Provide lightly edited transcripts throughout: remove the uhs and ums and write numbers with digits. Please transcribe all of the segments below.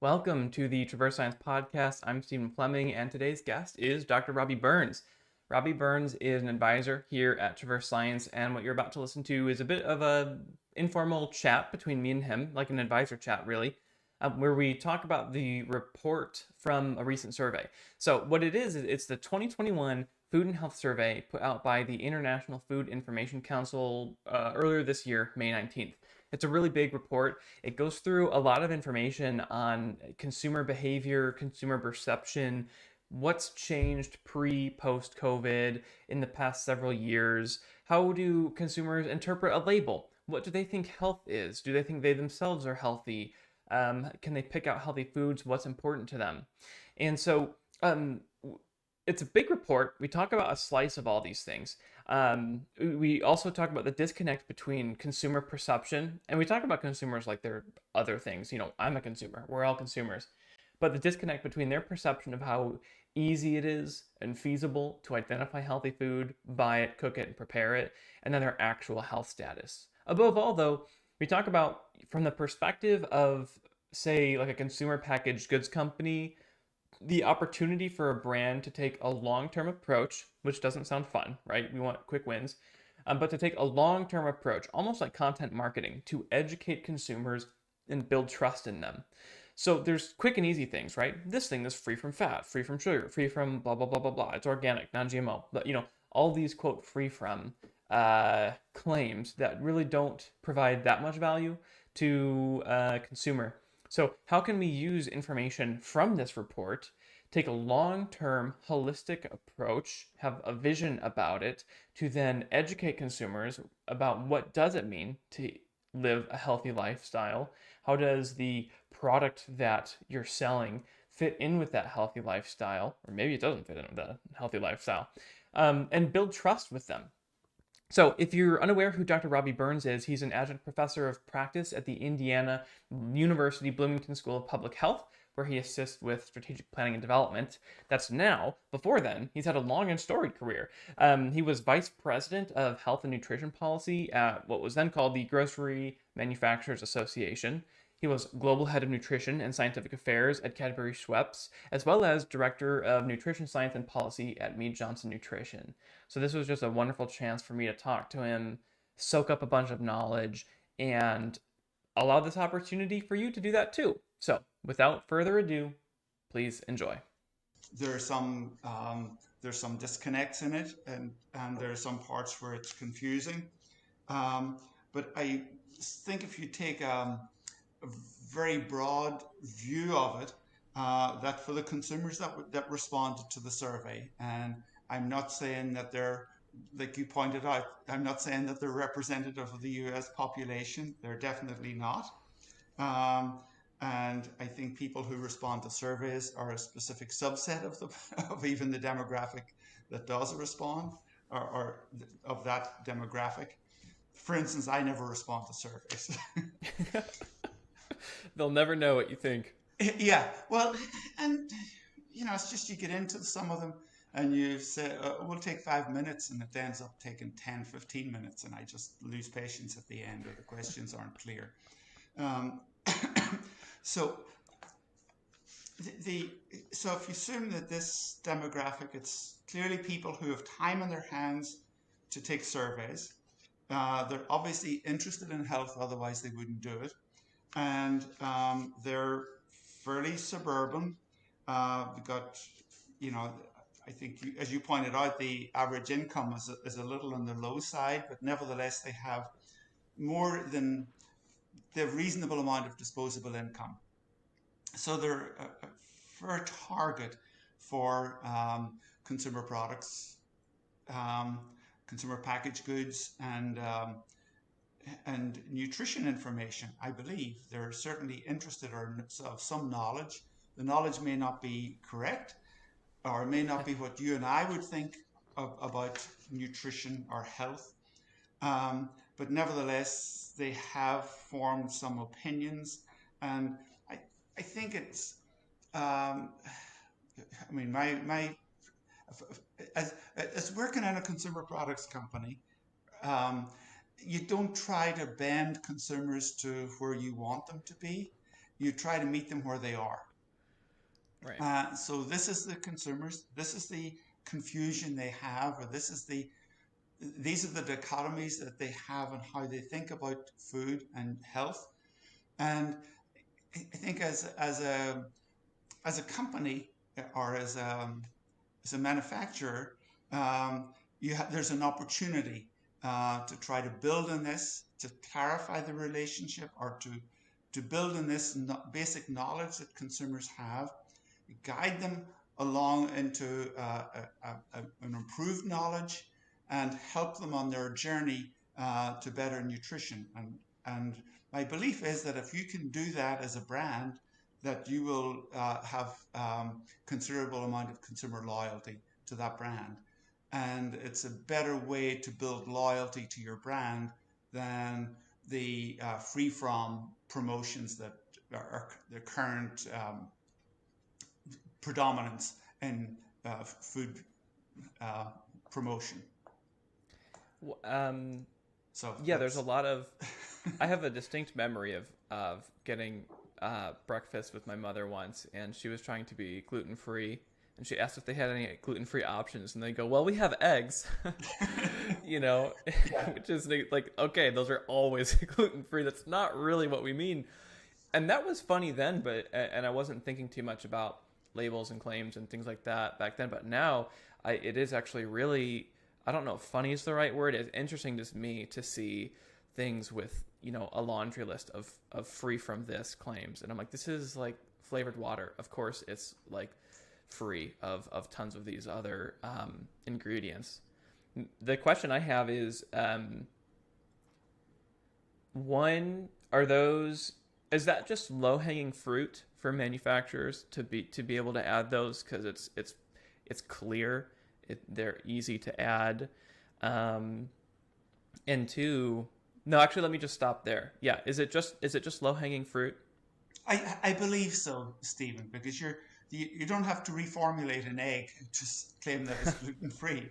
Welcome to the Traverse Science Podcast. I'm Stephen Fleming, and today's guest is Dr. Robbie Burns. Robbie Burns is an advisor here at Traverse Science, and what you're about to listen to is a bit of a informal chat between me and him, like an advisor chat, really, where we talk about the report from a recent survey. So what it is it's the 2021 Food and Health Survey put out by the International Food Information Council earlier this year, May 19th. It's a really big report. It goes through a lot of information on consumer behavior, consumer perception, what's changed post COVID in the past several years. How do consumers interpret a label? What do they think health is? Do they think they themselves are healthy? Can they pick out healthy foods? What's important to them? And so it's a big report. We talk about a slice of all these things. We also talk about the disconnect between consumer perception, and we talk about consumers like they're other things. You know, I'm a consumer. We're all consumers. But the disconnect between their perception of how easy it is and feasible to identify healthy food, buy it, cook it, and prepare it, and then their actual health status. Above all, though, we talk about from the perspective of, say, like a consumer packaged goods company, the opportunity for a brand to take a long-term approach, which doesn't sound fun, right? We want quick wins, but to take a long-term approach, almost like content marketing, to educate consumers and build trust in them. So there's quick and easy things, right? This thing is free from fat, free from sugar, free from blah, blah, blah, blah, blah. It's organic, non-GMO. But, all these quote free from claims that really don't provide that much value to a consumer. So how can we use information from this report, take a long-term holistic approach, have a vision about it, to then educate consumers about what does it mean to live a healthy lifestyle? How does the product that you're selling fit in with that healthy lifestyle? Or maybe it doesn't fit in with that healthy lifestyle. And build trust with them. So, if you're unaware who Dr. Robbie Burns is, he's an adjunct professor of practice at the Indiana University Bloomington School of Public Health, where he assists with strategic planning and development. That's now. Before then, he's had a long and storied career. He was vice president of health and nutrition policy at what was then called the Grocery Manufacturers Association. He was global head of nutrition and scientific affairs at Cadbury Schweppes, as well as director of nutrition science and policy at Mead Johnson Nutrition. So this was just a wonderful chance for me to talk to him, soak up a bunch of knowledge, and allow this opportunity for you to do that too. So without further ado, please enjoy. There's some disconnects in it, and there are some parts where it's confusing. But I think if you take a very broad view of it, that for the consumers that responded to the survey, and I'm not saying that they're, like you pointed out, I'm not saying that they're representative of the US population. They're definitely not. And I think people who respond to surveys are a specific subset of even the demographic that does respond, or of that demographic. For instance, I never respond to surveys. They'll never know what you think. Yeah, well, and it's just you get into some of them and you say, we'll take 5 minutes, and it ends up taking 10, 15 minutes, and I just lose patience at the end, or the questions aren't clear. Um, so so if you assume that this demographic, it's clearly people who have time on their hands to take surveys. They're obviously interested in health, otherwise they wouldn't do it. And they're fairly suburban. We've got, I think, as you pointed out, the average income is a little on the low side, but nevertheless, they have reasonable amount of disposable income. So they're a fair target for consumer products, consumer packaged goods, and nutrition information. I believe they're certainly interested or of some knowledge. The knowledge may not be correct, or it may not be what you and I would think about nutrition or health. But nevertheless, they have formed some opinions, and I think it's. As working in a consumer products company, you don't try to bend consumers to where you want them to be. you try to meet them where they are. Right. So this is the consumers. This is the confusion they have, or these are the dichotomies that they have on how they think about food and health. And I think as a company, or as a manufacturer, there's an opportunity to try to build on this, to clarify the relationship, or to build on this basic knowledge that consumers have, guide them along into an improved knowledge, and help them on their journey to better nutrition. And my belief is that if you can do that as a brand, that you will have considerable amount of consumer loyalty to that brand. And it's a better way to build loyalty to your brand than the free from promotions that are the current predominance in food promotion. Um, So yeah, there's a lot of. I have a distinct memory of getting breakfast with my mother once, and she was trying to be gluten free, and she asked if they had any gluten free options, and they go, "Well, we have eggs," you know, yeah, which is like, okay, those are always gluten free. That's not really what we mean, and that was funny then, but and I wasn't thinking too much about labels and claims and things like that back then, but now it is actually really, I don't know if funny is the right word. It's interesting to me to see things with, a laundry list of free from this claims, and I'm like, this is like flavored water. Of course it's like free of tons of these other ingredients. The question I have is, one, is that just low hanging fruit for manufacturers to be able to add those because it's clear, they're easy to add, and two, no, actually, let me just stop there. Yeah, is it just low hanging fruit? I believe so, Stephen, because you don't have to reformulate an egg to claim that it's gluten free.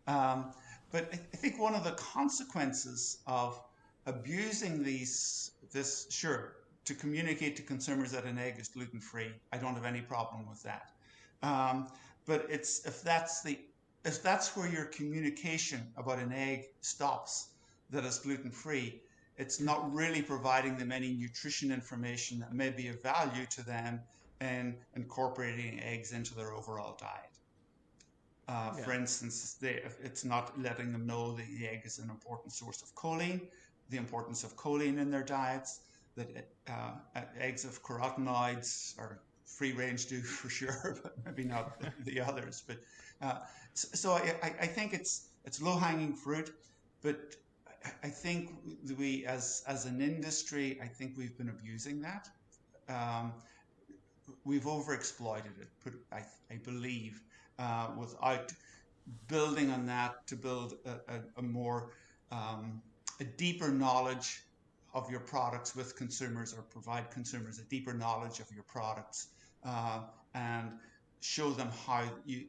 Um, but I think one of the consequences of abusing sure, to communicate to consumers that an egg is gluten free, I don't have any problem with that. Um, but if that's where your communication about an egg stops, that it's gluten free, it's not really providing them any nutrition information that may be of value to them in incorporating eggs into their overall diet. Yeah. For instance, it's not letting them know that the egg is an important source of choline, the importance of choline in their diets, that eggs of carotenoids are free range do for sure, but maybe not the others. But so I think it's low hanging fruit, but I think we as an industry, I think we've been abusing that. Um, we've overexploited it, I believe, without building on that to build a more a deeper knowledge of your products with consumers, or provide consumers a deeper knowledge of your products, uh, and show them how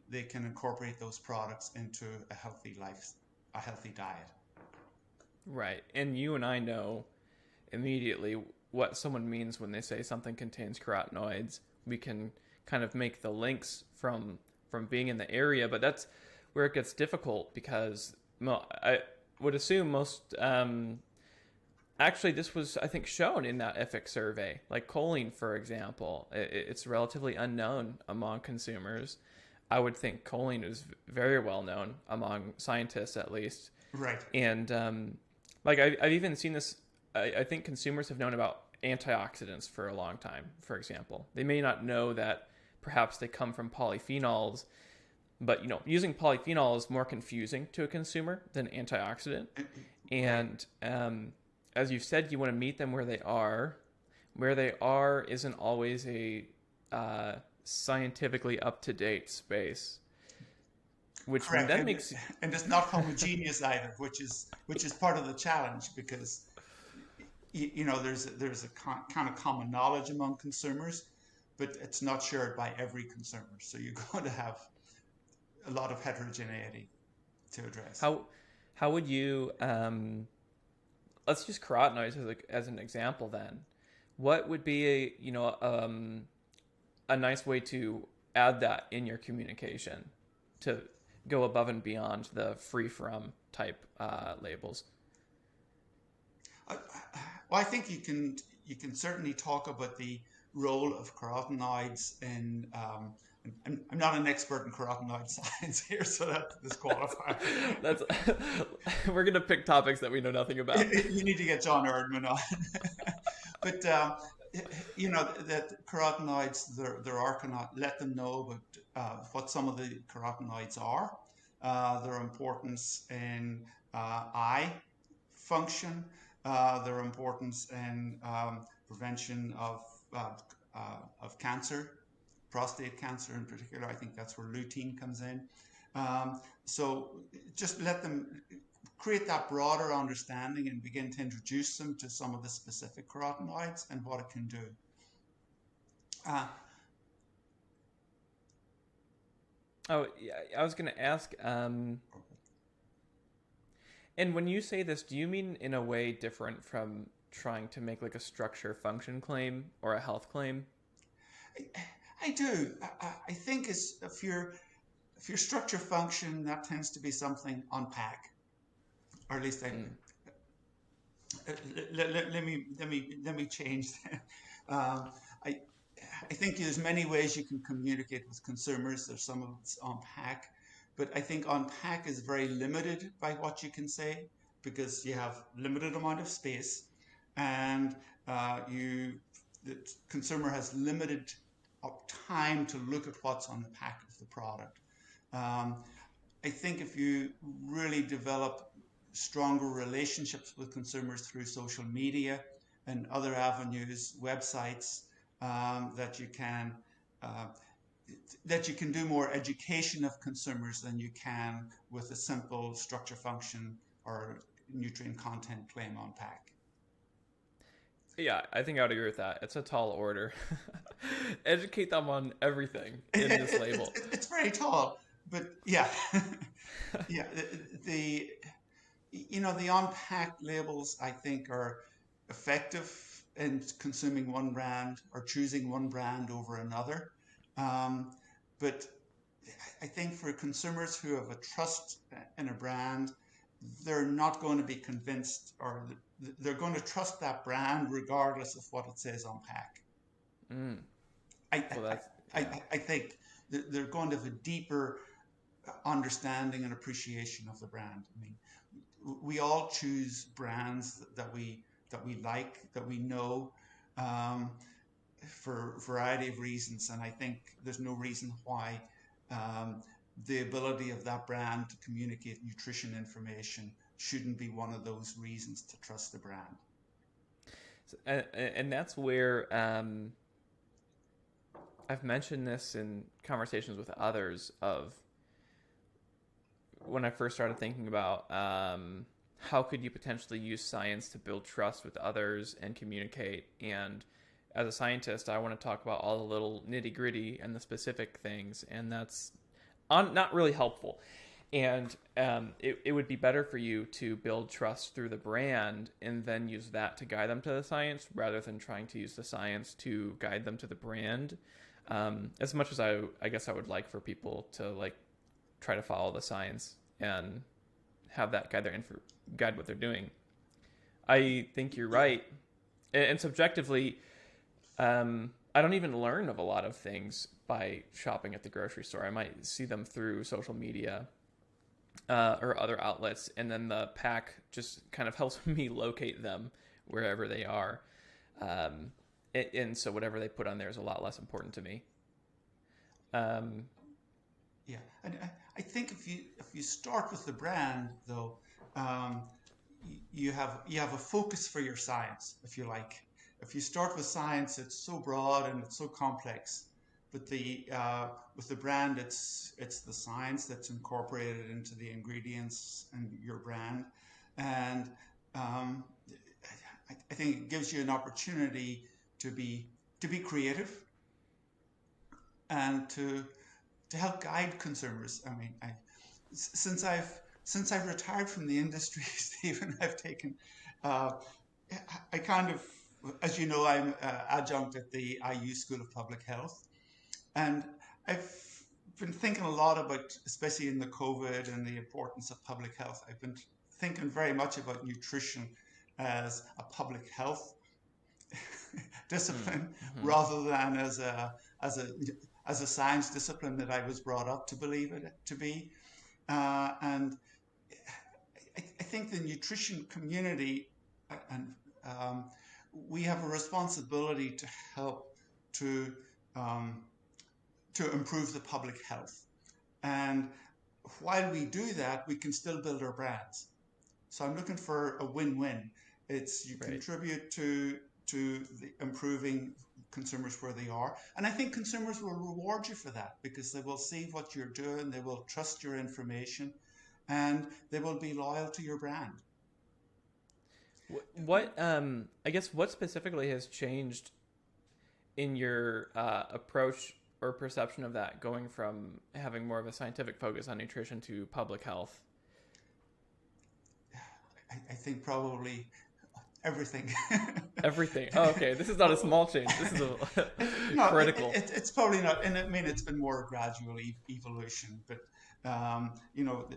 they can incorporate those products into a healthy life, a healthy diet. Right. And you and I know immediately what someone means when they say something contains carotenoids. We can kind of make the links from being in the area, but that's where it gets difficult because I would assume most. Actually, this was, I think, shown in that EFIC survey. Like choline, for example, it's relatively unknown among consumers. I would think choline is very well known among scientists, at least. Right. And like I've even seen this. I think consumers have known about antioxidants for a long time. For example, they may not know that perhaps they come from polyphenols, but using polyphenol is more confusing to a consumer than antioxidant. Right. And as you've said, you want to meet them where they are. Where they are isn't always a scientifically up to date space, which Correct, then makes. and it's not homogeneous either, which is part of the challenge, because there's a kind of common knowledge among consumers, but it's not shared by every consumer. So you're going to have a lot of heterogeneity to address. How would you let's use carotenoids as an example then. What would be a nice way to add that in your communication to go above and beyond the free from type labels? I, well, I think you can certainly talk about the role of carotenoids in. I'm not an expert in carotenoid science here, so that's disqualified. That's we're gonna pick topics that we know nothing about. You need to get John Erdman on. But that carotenoids, there are cannot let them know about what some of the carotenoids are, their importance in eye function, their importance in prevention uh, of cancer, prostate cancer in particular. I think that's where lutein comes in. So just let them create that broader understanding and begin to introduce them to some of the specific carotenoids and what it can do. Uh, Oh, yeah, I was gonna ask. And when you say this, do you mean in a way different from trying to make like a structure function claim or a health claim? I do. I think if your structure function, that tends to be something unpack, or at least Mm. let me change that. Um, I I think there's many ways you can communicate with consumers. There's some of it's unpack, but I think unpack is very limited by what you can say because you have limited amount of space, and you the consumer has limited time to look at what's on the pack of the product. Um, I think if you really develop stronger relationships with consumers through social media and other avenues, websites, that uh, you can do more education of consumers than you can with a simple structure function or nutrient content claim on pack. Yeah, I think I would agree with that. It's a tall order. Educate them on everything in this label. It's very tall, but yeah, yeah. The the on-pack labels I think are effective in consuming one brand or choosing one brand over another. Um, but I think for consumers who have a trust in a brand, they're not going to be convinced, or they're going to trust that brand regardless of what it says on pack. Mm. I, Well, that's I, yeah. I, I think they're going to have a deeper understanding and appreciation of the brand. I mean, we all choose brands that we like, that we know, um, for a variety of reasons, and I think there's no reason why um, the ability of that brand to communicate nutrition information shouldn't be one of those reasons to trust the brand. And that's where I've mentioned this in conversations with others of when I first started thinking about how could you potentially use science to build trust with others and communicate. And as a scientist, I want to talk about all the little nitty gritty and the specific things, and that's not really helpful. And it would be better for you to build trust through the brand and then use that to guide them to the science rather than trying to use the science to guide them to the brand. As much as I guess I would like for people to like try to follow the science and have that guide what they're doing. I think you're Yeah, right. And subjectively, I don't even learn of a lot of things by shopping at the grocery store. I might see them through social media or other outlets, and then the pack just kind of helps me locate them wherever they are. Um, and so whatever they put on there is a lot less important to me. Um, yeah, and I think if you start with the brand though, um, you have a focus for your science, if you like. If you start with science, it's so broad and it's so complex. But the with the brand, it's the science that's incorporated into the ingredients and your brand, and um, I think it gives you an opportunity to be creative and to help guide consumers. I mean, since I've retired from the industry, Stephen, I've taken uh, I kind of as you know, I'm adjunct at the IU School of Public Health, and I've been thinking a lot about, especially in the COVID and the importance of public health. I've been thinking very much about nutrition as a public health discipline Mm-hmm. rather than as a as a science discipline that I was brought up to believe it to be. And I think the nutrition community and we have a responsibility to help to um, to improve the public health. And while we do that, we can still build our brands. So I'm looking for a win-win. It's you Right. contribute to the improving consumers where they are, and I think consumers will reward you for that because they will see what you're doing, they will trust your information, and they will be loyal to your brand. I guess what specifically has changed in your approach or perception of that, going from having more of a scientific focus on nutrition to public health? I think probably everything. Everything. Oh, okay. This is not a small change. This is a No, critical. it's probably not, and I mean it's been more gradual evolution. But you know,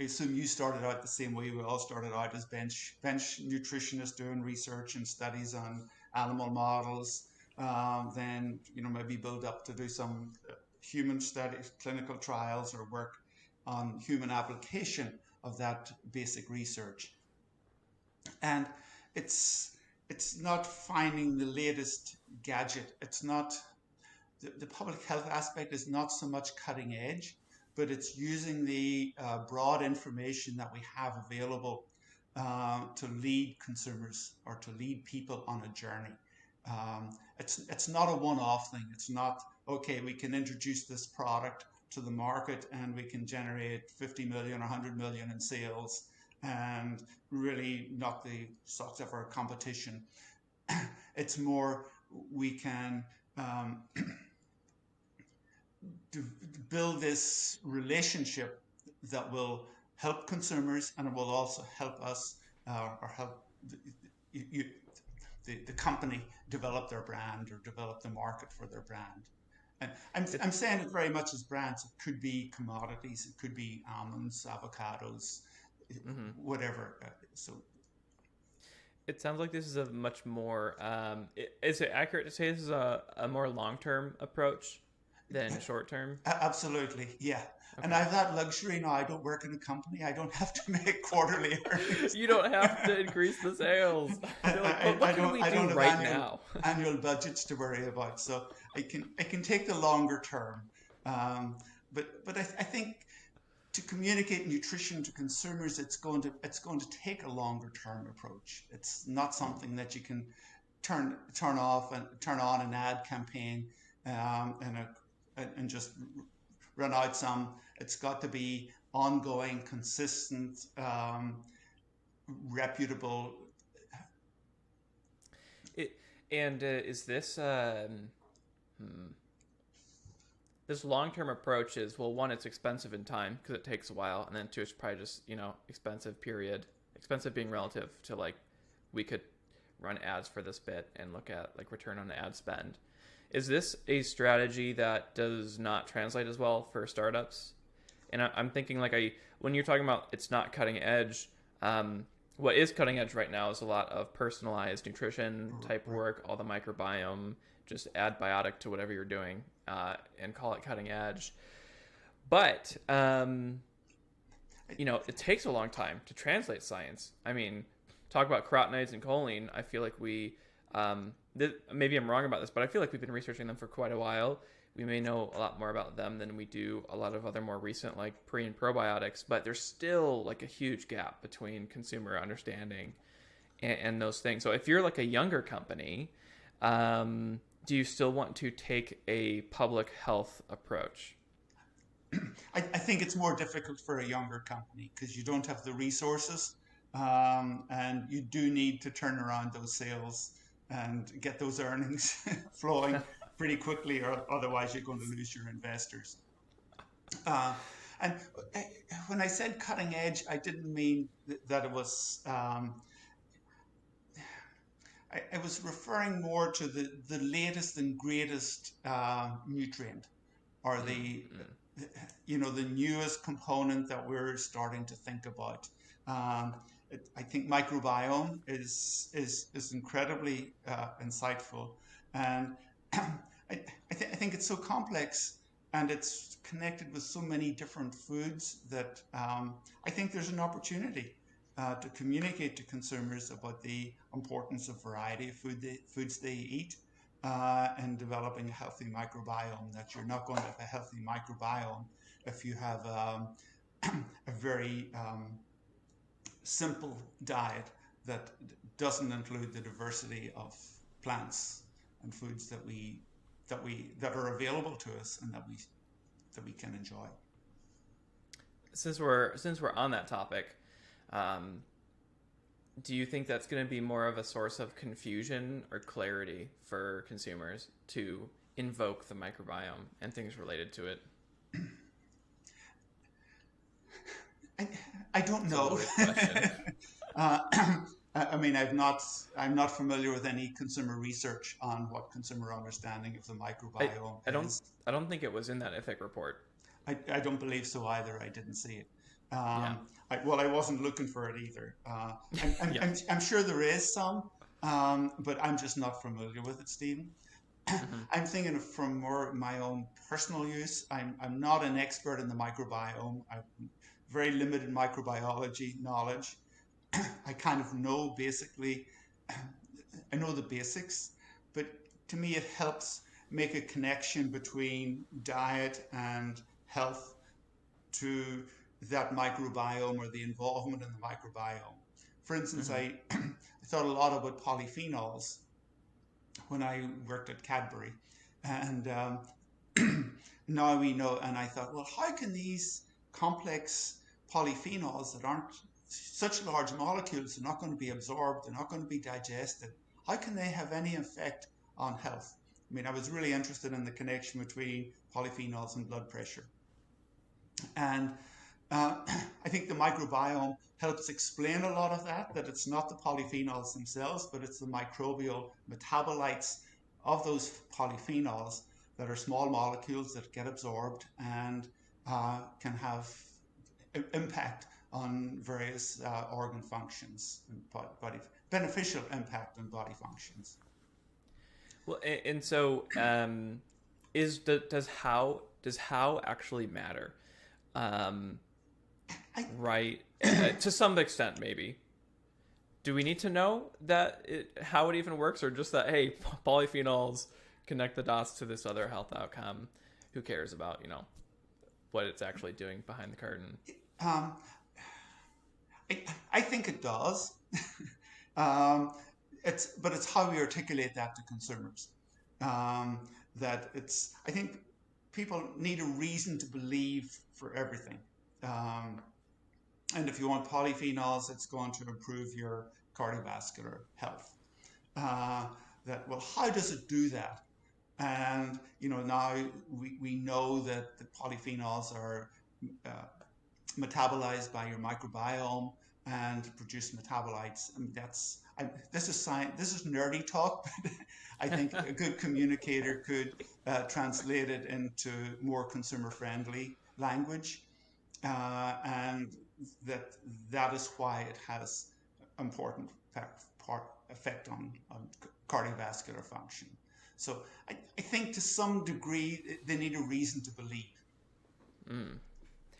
I assume you started out the same way we all started out as bench nutritionists doing research and studies on animal models. Then maybe build up to do some human studies, clinical trials, or work on human application of that basic research. And it's it's not finding the latest gadget. It's not the public health aspect is not so much cutting edge, but it's using the broad information that we have available to lead consumers or to lead people on a journey. It's not a one-off thing. It's not okay. We can introduce this product to the market and we can generate 50 million or 100 million in sales and really knock the socks off our competition. It's more we can to build this relationship that will help consumers and it will also help us or help you, the company develop their brand or develop the market for their brand. And I'm saying it very much as brands. It could be commodities, it could be almonds, avocados, Mm-hmm. whatever. So It sounds like this is a much more. Is it accurate to say this is a more long term approach than short term? absolutely, yeah. And I Okay. have that luxury now. I don't work in a company. I don't have to make quarterly earnings. You don't have to increase the sales. They're like, but what can we I do don't have right now? annual budgets to worry about. So I can take the longer term. Um, but I think to communicate nutrition to consumers, it's going to take a longer term approach. It's not something that you can turn off and turn on an ad campaign and just run out some. It's got to be ongoing, consistent, reputable. It, and is this hmm, this long term approach is, well, one, it's expensive in time because it takes a while, and then two, it's probably just expensive. Period. Expensive being relative to like we could run ads for this bit and look at like return on ad spend. Is this a strategy that does not translate as well for startups? And I'm thinking like when you're talking about it's not cutting edge, what is cutting edge right now is a lot of personalized nutrition type work, all the microbiome, just add biotic to whatever you're doing and call it cutting edge. But it takes a long time to translate science. I mean, talk about carotenoids and choline. I feel like maybe I'm wrong about this, but I feel like we've been researching them for quite a while. We may know a lot more about them than we do a lot of other more recent like pre and probiotics, but there's still like a huge gap between consumer understanding and those things. So if you're like a younger company, do you still want to take a public health approach? I think it's more difficult for a younger company because you don't have the resources, and you do need to turn around those sales and get those earnings flowing pretty quickly, or otherwise you're going to lose your investors. Uh, and when I said cutting edge, I didn't mean that it was. I was referring more to the latest and greatest nutrient, or the newest component that we're starting to think about. Um, I think microbiome is incredibly insightful, and I think it's so complex, and it's connected with so many different foods that I think there's an opportunity to communicate to consumers about the importance of variety of foods they eat, and developing a healthy microbiome. That you're not going to have a healthy microbiome if you have a very simple diet that doesn't include the diversity of plants and foods that are available to us and that we can enjoy. Since we're on that topic, um, do you think that's going to be more of a source of confusion or clarity for consumers to invoke the microbiome and things related to it? I don't know. uh, I mean, I'm not familiar with any consumer research on what consumer understanding of the I, microbiome I don't is. I don't think it was in that IFIC report. I don't believe so either. I didn't see it. Yeah. I wasn't looking for it either. Yeah. I'm sure there is some, but I'm just not familiar with it, Stephen. Hmm. I'm thinking from more my own personal use. I'm not an expert in the microbiome. I've very limited microbiology knowledge. I kind of know basically, I know the basics, but to me it helps make a connection between diet and health to that microbiome or the involvement in the microbiome. For instance, Hmm. I thought a lot about polyphenols when I worked at Cadbury, and now we know. And I thought, well, how can these complex polyphenols that aren't such large molecules, they're not going to be absorbed, they're not going to be digested, how can they have any effect on health? I mean, I was really interested in the connection between polyphenols and blood pressure. And I think the microbiome helps explain a lot of that it's not the polyphenols themselves, but it's the microbial metabolites of those polyphenols that are small molecules that get absorbed and can have impact on various organ functions and body beneficial impact on body functions. Well, and so does how actually matter? Um, I, right, to some extent, maybe. Do we need to know how it even works, or just that hey, polyphenols connect the dots to this other health outcome? Who cares about what it's actually doing behind the curtain? um, I think it does. um, but it's how we articulate that to consumers. Um, that it's I think people need a reason to believe for everything. Um, and if you want polyphenols, it's going to improve your cardiovascular health. Uh, well, how does it do that? And now we know that the polyphenols are uh, metabolized by your microbiome and produce metabolites. I mean, this is science. This is nerdy talk, but I think a good communicator could translate it into more consumer-friendly language, and that is why it has important effect on cardiovascular function. So I think to some degree they need a reason to believe. Mm.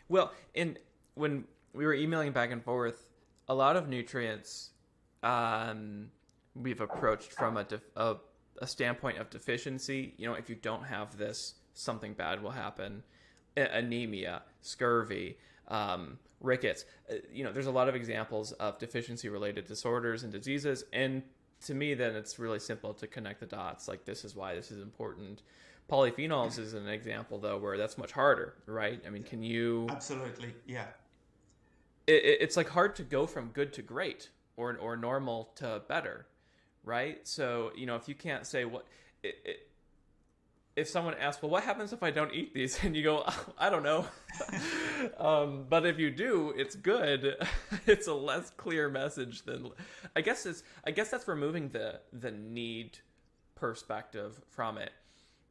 Well, when we were emailing back and forth, a lot of nutrients um, we've approached from a standpoint of deficiency. If you don't have this, something bad will happen. Anemia, scurvy, rickets. There's a lot of examples of deficiency-related disorders and diseases, and to me, then it's really simple to connect the dots. Like, this is why this is important. Polyphenols is an example, though, where that's much harder, right? I mean, can you? Absolutely, yeah. It's like hard to go from good to great or normal to better, right? So if you can't say what, if someone asks, well, what happens if I don't eat these? And you go, oh, I don't know. But if you do, it's good. It's a less clear message than, I guess that's removing the need perspective from it.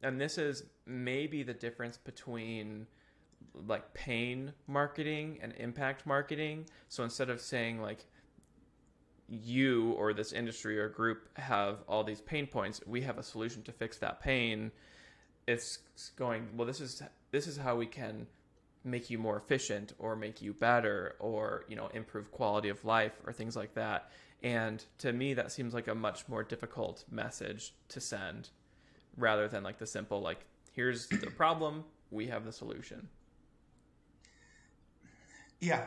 And this is maybe the difference between like pain marketing and impact marketing. So instead of saying like, you or this industry or group have all these pain points, we have a solution to fix that pain. It's going, well, this is how we can make you more efficient or make you better or, improve quality of life or things like that. And to me, that seems like a much more difficult message to send rather than like the simple, like, here's the problem, we have the solution. Yeah,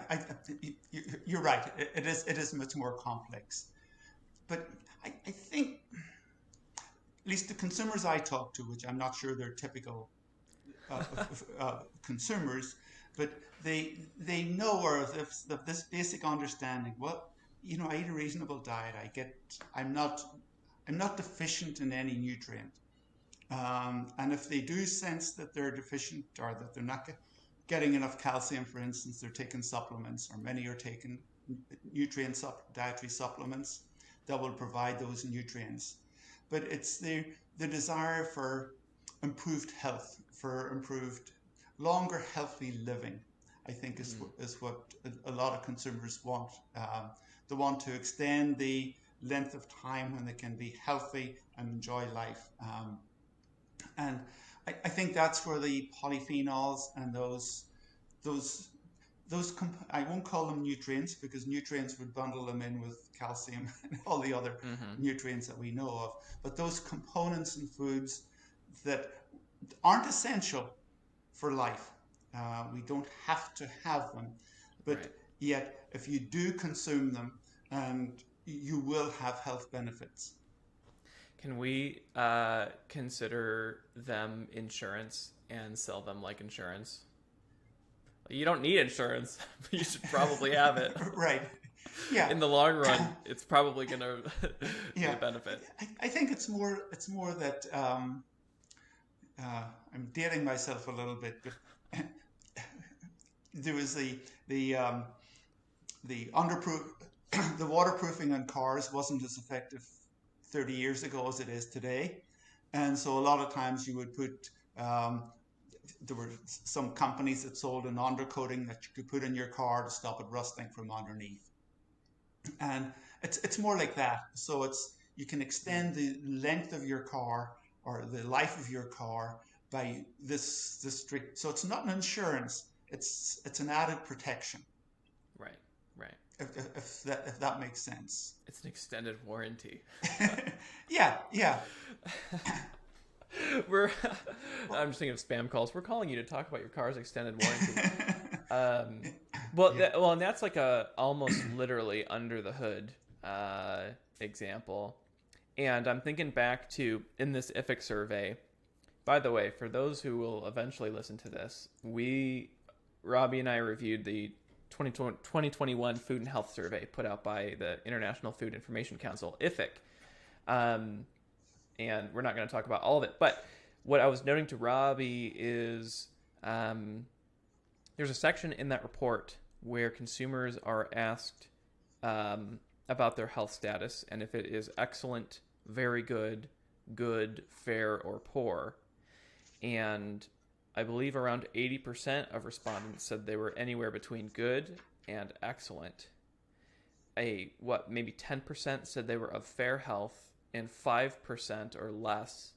you're right. It is much more complex. But I think, at least the consumers I talk to, which I'm not sure they're typical consumers, but they know, or have this basic understanding. Well, I eat a reasonable diet. I'm not deficient in any nutrient. And if they do sense that they're deficient or that they're not getting enough calcium, for instance, they're taking supplements, or many are taking dietary supplements that will provide those nutrients. But it's the desire for improved health, for improved, longer, healthy living, I think is what a lot of consumers want. They want to extend the length of time when they can be healthy and enjoy life. And I think that's where the polyphenols and those I won't call them nutrients, because nutrients would bundle them in with calcium and all the other nutrients that we know of. But those components in foods that aren't essential for life, we don't have to have them, but yet if you do consume them, and you will have health benefits. Can we consider them insurance and sell them like insurance? You don't need insurance, but you should probably have it. Right. Yeah. In the long run, it's probably going to be a benefit. I think it's more that I'm dating myself a little bit, but there was the underproof, the waterproofing on cars wasn't as effective 30 years ago as it is today. And so a lot of times you would put, there were some companies that sold an undercoating that you could put in your car to stop it rusting from underneath. And it's more like that. So you can extend the length of your car or the life of your car by this strict. So it's not an insurance. It's an added protection. Right. If that makes sense. It's an extended warranty. Yeah. I'm just thinking of spam calls. We're calling you to talk about your car's extended warranty. And that's like a almost literally under the hood example. And I'm thinking back to in this IFIC survey. By the way, for those who will eventually listen to this, Robbie and I reviewed the 2021 Food and Health Survey put out by the International Food Information Council, IFIC. And we're not going to talk about all of it. But what I was noting to Robbie is there's a section in that report where consumers are asked about their health status and if it is excellent, very good, good, fair, or poor. And I believe around 80% of respondents said they were anywhere between good and excellent. Maybe 10% said they were of fair health, and 5% or less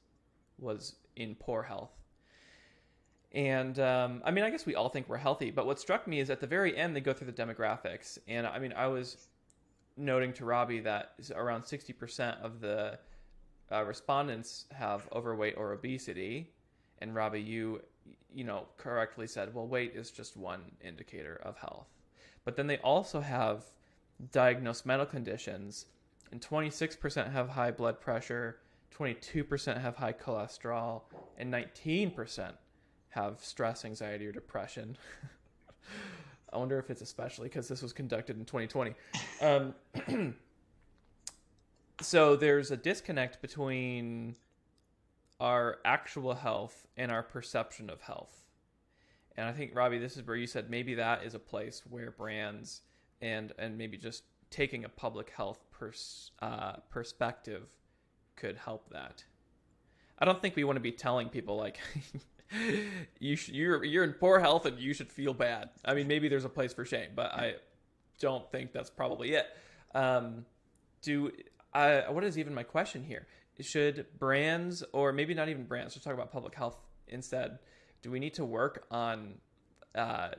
was in poor health. And I guess we all think we're healthy, but what struck me is at the very end, they go through the demographics. And I was noting to Robbie that around 60% of the respondents have overweight or obesity. And Robbie, you correctly said, well, weight is just one indicator of health. But then they also have diagnosed medical conditions, and 26% have high blood pressure, 22% have high cholesterol, and 19% have stress, anxiety, or depression. I wonder if it's especially because this was conducted in 2020. So there's a disconnect between our actual health and our perception of health. And I think, Robbie, this is where you said maybe that is a place where brands and maybe just taking a public health perspective could help that. I don't think we want to be telling people like you're in poor health and you should feel bad. I mean, maybe there's a place for shame, but I don't think that's probably it. Do what is even my question here? Should brands, or maybe not even brands, just talk about public health instead? Do we need to work on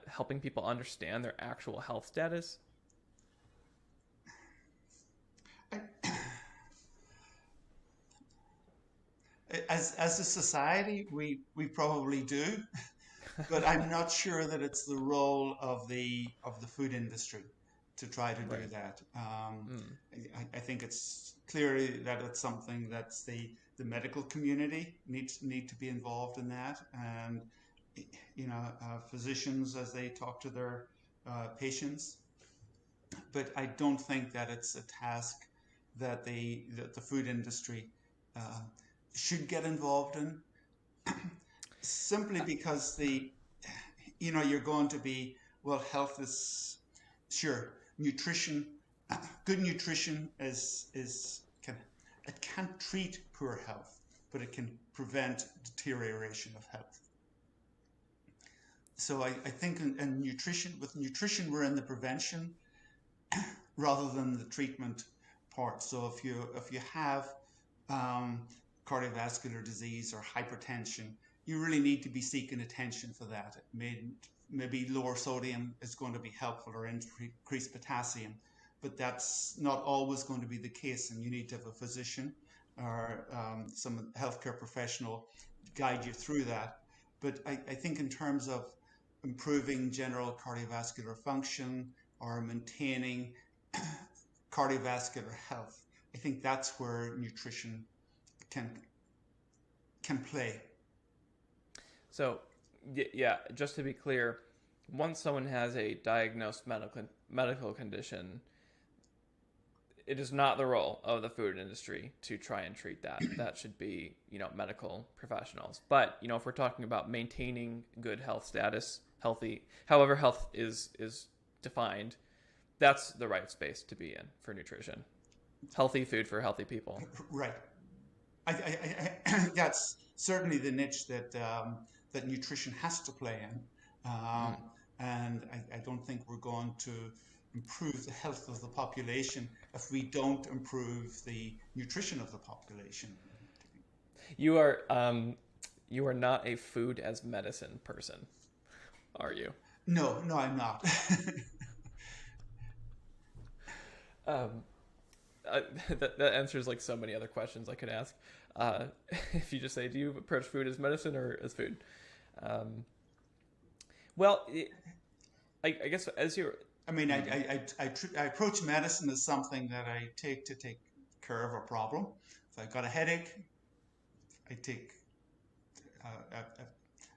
helping people understand their actual health status? As a society, we probably do, but I'm not sure that it's the role of the food industry to try to do Right. that. Mm. I think it's clearly that it's something that's the medical community need to be involved in that, and physicians as they talk to their patients. But I don't think that it's a task that the food industry uh, should get involved in, simply because you're going to be, well, health is, sure, nutrition, good nutrition is can it can't treat poor health, but it can prevent deterioration of health. So I think in nutrition, with nutrition, we're in the prevention rather than the treatment part. So if you have um, cardiovascular disease or hypertension, you really need to be seeking attention for that. Maybe lower sodium is going to be helpful, or increased potassium, but that's not always going to be the case, and you need to have a physician or some healthcare professional guide you through that. But I think in terms of improving general cardiovascular function or maintaining cardiovascular health, I think that's where nutrition can can play. So, yeah, just to be clear, once someone has a diagnosed medical condition, it is not the role of the food industry to try and treat that. That should be, medical professionals. But, if we're talking about maintaining good health status, healthy, however health is defined, that's the right space to be in for nutrition. Healthy food for healthy people. Right. That's certainly the niche that nutrition has to play in, Mm. and I don't think we're going to improve the health of the population if we don't improve the nutrition of the population. You are you are not a food as medicine person, are you? No, no, I'm not. Um, that answers like so many other questions I could ask. Uh, if you just say, "Do you approach food as medicine or as food?" Um, well, I guess as you're, I mean, hmm, I approach medicine as something that I take to take care of a problem. If I've got a headache, I take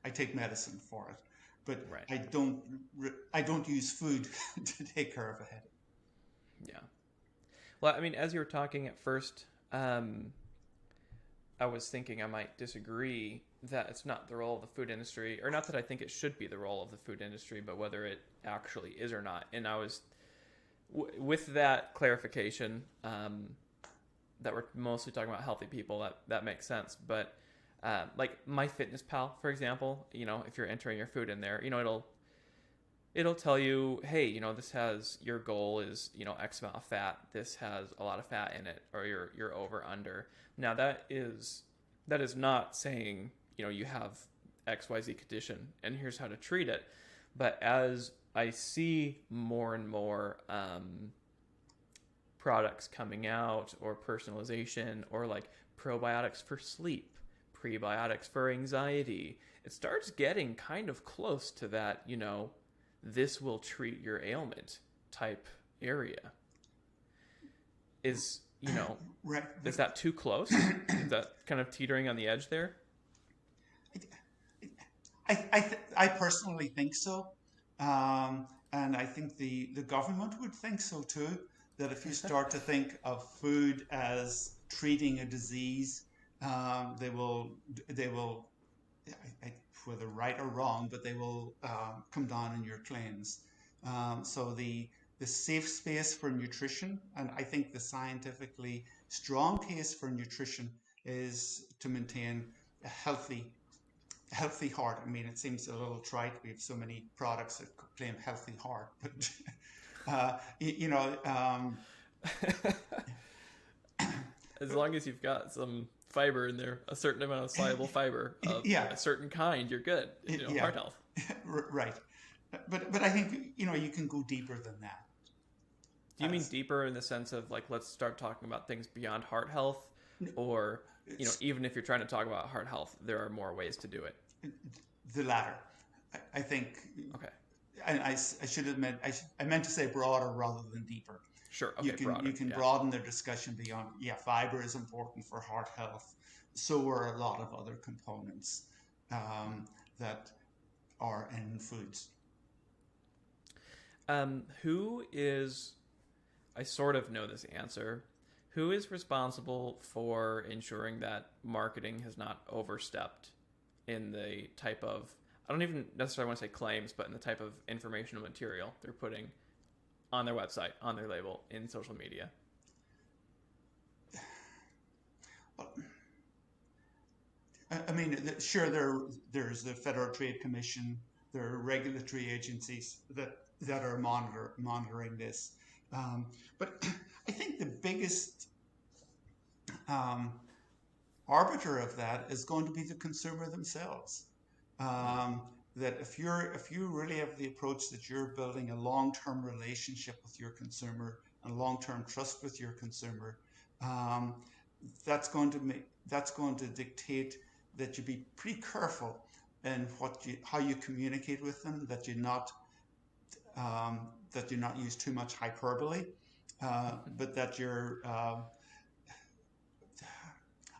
I take medicine for it, but right, I don't use food to take care of a headache. yeah. Well, I mean, as you were talking at first, I was thinking I might disagree that it's not the role of the food industry, or not that I think it should be the role of the food industry, but whether it actually is or not. And I was, with that clarification, that we're mostly talking about healthy people, that makes sense. But like MyFitnessPal, for example, if you're entering your food in there, it'll tell you, hey, this has, your goal is, X amount of fat. This has a lot of fat in it, or you're over under. Now that is not saying, you have XYZ condition and here's how to treat it. But as I see more and more products coming out, or personalization, or like probiotics for sleep, prebiotics for anxiety, it starts getting kind of close to that, this will treat your ailment type area. Is, Right, is but that too close? Is that kind of teetering on the edge there? I personally think so, and I think the government would think so too. That if you start to think of food as treating a disease, They will, whether right or wrong, but they will come down on your claims. So the safe space for nutrition, and I think the scientifically strong case for nutrition is to maintain a healthy heart. I mean, it seems a little trite. We have so many products that claim healthy heart, but you know, As long as you've got some fiber in there, a certain amount of soluble fiber of yeah, a certain kind, you're good. yeah, Heart health. right. But I think you can go deeper than that. Do you mean deeper in the sense of like let's start talking about things beyond heart health, or It's even if you're trying to talk about heart health, there are more ways to do it. the latter. I think, Okay. and I should admit, I meant to say broader rather than deeper. Sure. You Okay. can Broader. you can Yeah. broaden the discussion beyond. Yeah, fiber is important for heart health. So are a lot of other components that are in foods. Who is? I sort of know this answer. Who is responsible for ensuring that marketing has not overstepped in the type of, I don't even necessarily want to say claims, but in the type of informational material they're putting on their website, on their label, in social media? Well, I mean, sure, there's the Federal Trade Commission. There are regulatory agencies that are monitoring this. But I think the biggest um, arbiter of that is going to be the consumer themselves. Um, that if you really have the approach that you're building a long-term relationship with your consumer and long-term trust with your consumer, um, that's going to dictate that you be pretty careful in how you communicate with them, um, that you not use too much hyperbole, but that you're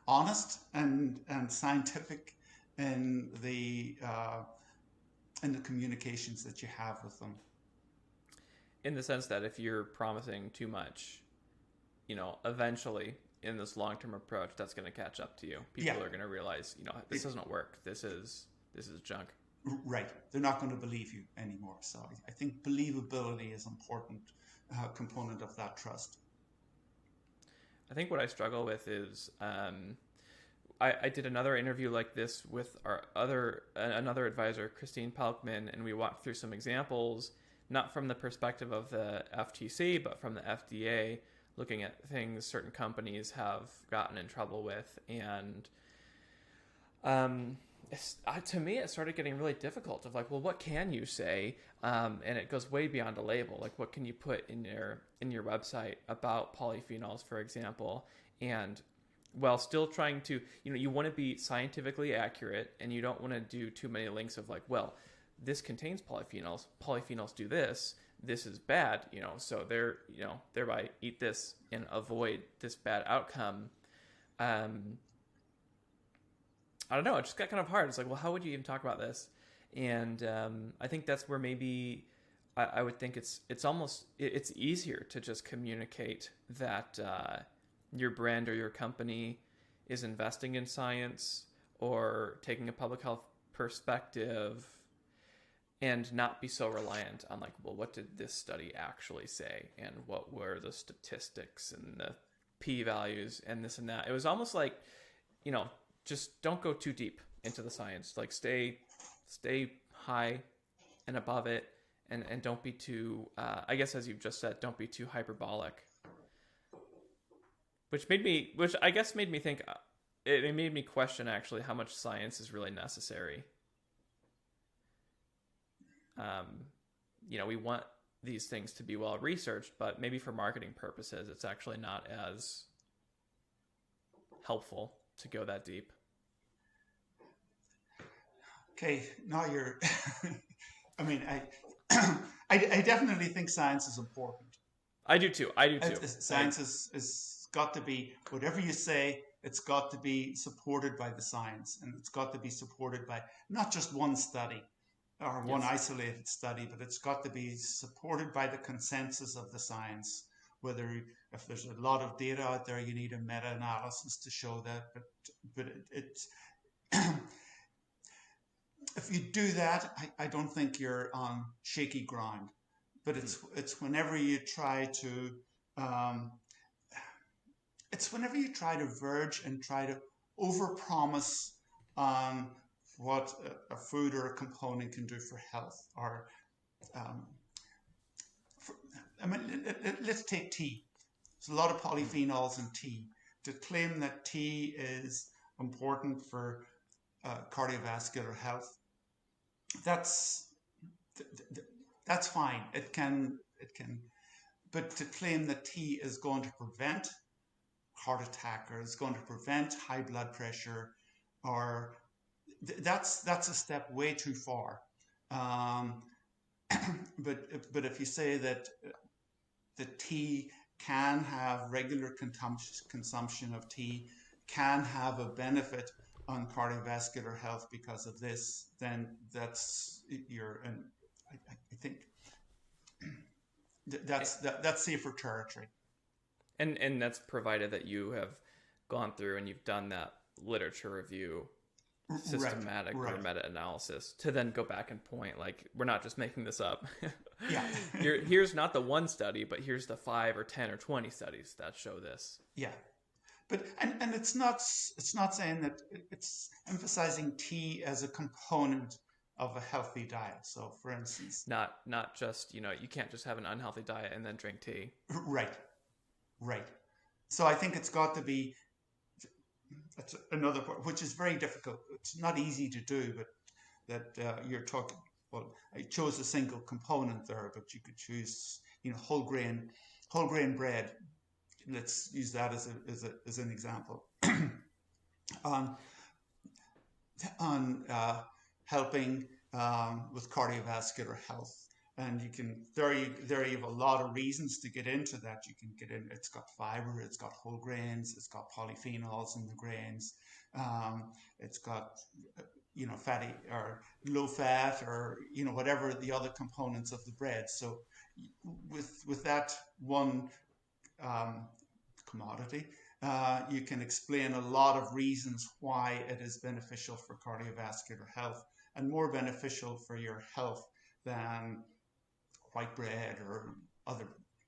honest and scientific in the communications that you have with them. In the sense that if you're promising too much, eventually in this long-term approach, that's going to catch up to you. People Yeah, are going to realize, this it, doesn't work. This is junk. right. They're not going to believe you anymore. So I think believability is an important component of that trust. I think what I struggle with is I did another interview like this with another advisor, Christine Palkman, and we walked through some examples, not from the perspective of the FTC, but from the FDA, looking at things certain companies have gotten in trouble with. And to me, it started getting really difficult of like, well, what can you say? And it goes way beyond a label. Like, what can you put in your website about polyphenols, for example? And while still trying to, you want to be scientifically accurate, and you don't want to do too many links of like, well, this contains polyphenols. Polyphenols do this. This is bad, so thereby eat this and avoid this bad outcome. I don't know. It just got kind of hard. It's like, well, how would you even talk about this? And I think that's where maybe I would think it's easier to just communicate that your brand or your company is investing in science or taking a public health perspective, and not be so reliant on like, well, what did this study actually say, and what were the statistics and the p-values and this and that. It was almost like, just don't go too deep into the science. Like stay high and above it, and don't be too I guess, as you've just said, don't be too hyperbolic. Which I guess made me think, it made me question actually how much science is really necessary. We want these things to be well researched, but maybe for marketing purposes, it's actually not as helpful to go that deep. Okay, now you're. I mean, I definitely think science is important. I do too. Science is got to be, whatever you say, it's got to be supported by the science, and it's got to be supported by not just one study or one Yes. isolated study, but it's got to be supported by the consensus of the science whether if there's a lot of data out there, you need a meta-analysis to show that. But it's if you do that, I don't think you're on shaky ground. But it's whenever you try to um, it's whenever you try to verge and try to overpromise on what a food or a component can do for health. Or um, for, I mean, let's take tea. There's a lot of polyphenols in tea. To claim that tea is important for cardiovascular health, that's that's fine. It can, but to claim that tea is going to prevent heart attack or is going to prevent high blood pressure, or that's a step way too far. Um, but if you say that the tea can have regular consumption of tea can have a benefit on cardiovascular health because of this, then that's you're and I think that's safer territory. And that's provided that you have gone through and you've done that literature review, systematic right. or meta-analysis, to then go back and point, like, we're not just making this up. Yeah. Here's not the one study, but here's the 5 or 10 or 20 studies that show this. Yeah. But and it's not saying that, it's emphasizing tea as a component of a healthy diet. So for instance, Not just, you can't just have an unhealthy diet and then drink tea. Right. So I think it's got to be, that's another part, which is very difficult. It's not easy to do, but that you're talking, well, I chose a single component there, but you could choose, whole grain bread. Let's use that as an example. on helping with cardiovascular health. And there you have a lot of reasons to get into that. You can get in, it's got fiber, it's got whole grains, it's got polyphenols in the grains, it's got, fatty or low fat, or, whatever the other components of the bread. So with that one commodity, you can explain a lot of reasons why it is beneficial for cardiovascular health and more beneficial for your health than white bread or other.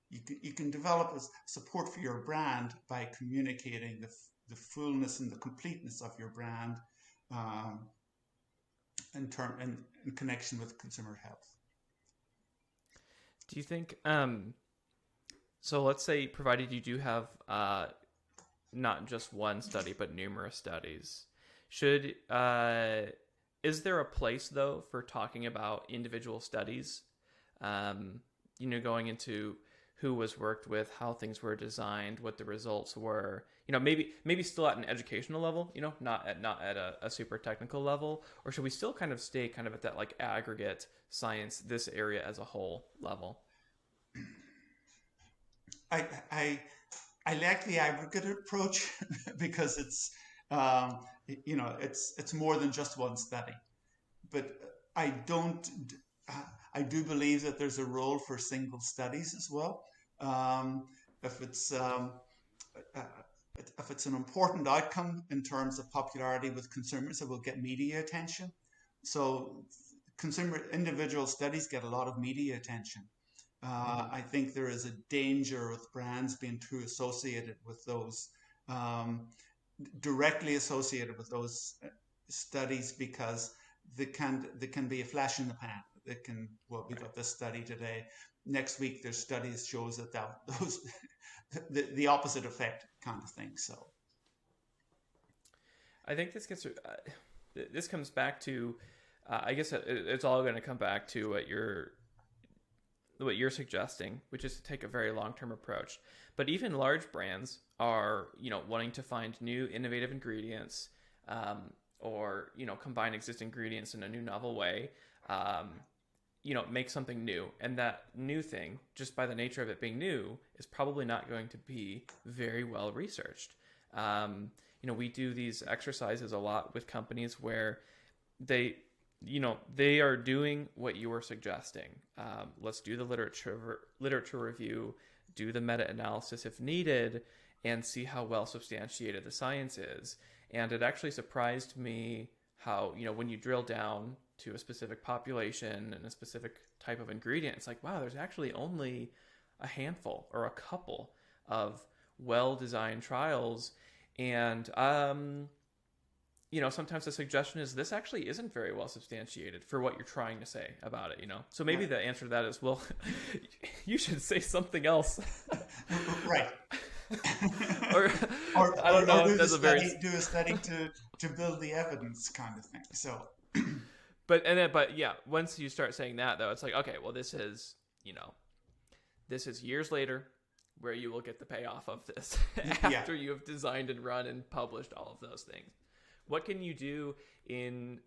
You can develop a support for your brand by communicating the fullness and the completeness of your brand in connection with consumer health. Do you think, so let's say, provided you do have not just one study, but numerous studies, is there a place, though, for talking about individual studies? Going into who was worked with, how things were designed, what the results were, maybe still at an educational level, not at a super technical level, or should we still kind of stay kind of at that like aggregate science, this area as a whole level? I like the aggregate approach because it's it's more than just one study, but I do believe that there's a role for single studies as well. If it's an important outcome in terms of popularity with consumers, it will get media attention. So individual studies get a lot of media attention. I think there is a danger with brands being too associated with those, directly associated with those studies, because they can be a flash in the pan. We got this study today. Next week, there's studies shows that those the opposite effect kind of thing. So, I think this comes back to, I guess it's all going to come back to what you're suggesting, which is to take a very long-term approach. But even large brands are, wanting to find new innovative ingredients, or combine existing ingredients in a new novel way. Make something new. And that new thing, just by the nature of it being new, is probably not going to be very well researched. We do these exercises a lot with companies where they are doing what you were suggesting. Let's do the literature review, do the meta-analysis if needed, and see how well substantiated the science is. And it actually surprised me how, when you drill down to a specific population and a specific type of ingredient, it's like, wow, there's actually only a handful or a couple of well-designed trials. And sometimes the suggestion is this actually isn't very well substantiated for what you're trying to say about it, So maybe the answer to that is, well, you should say something else. Right. or I don't know if that's do a study to build the evidence kind of thing. So but yeah, once you start saying that though, it's like, okay, well, this is years later where you will get the payoff of this after you have designed and run and published all of those things. What can you do in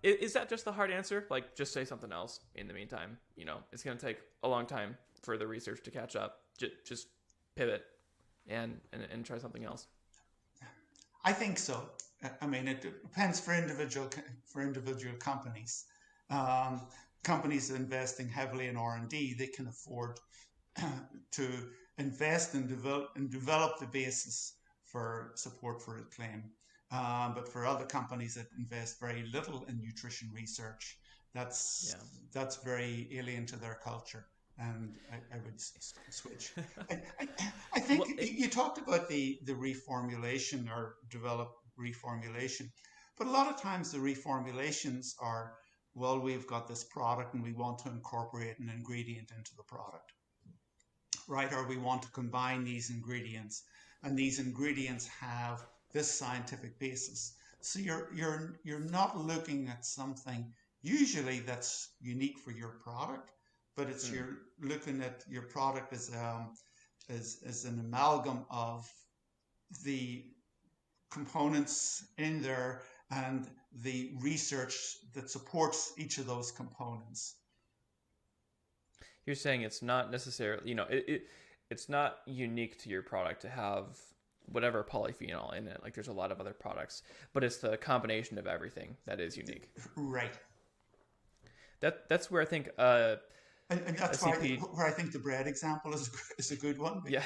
is that just the hard answer? Like, just say something else in the meantime. It's going to take a long time for the research to catch up. Just pivot and try something else. I think so. I mean, it depends for individual companies. Companies investing heavily in R&D, they can afford to invest and develop the basis for support for a claim. But for other companies that invest very little in nutrition research, that's very alien to their culture, and I would switch. I think you talked about the reformulation or develop reformulation, but a lot of times the reformulations are, well, we've got this product and we want to incorporate an ingredient into the product, right? Or we want to combine these ingredients, and these ingredients have this scientific basis. So you're not looking at something usually that's unique for your product, but it's you're looking at your product as an amalgam of the components in there and the research that supports each of those components. You're saying it's not necessarily, it's not unique to your product to have whatever polyphenol in it. Like, there's a lot of other products, but it's the combination of everything that is unique. Right. That's where I think and that's where I think the bread example is a good one. Yeah.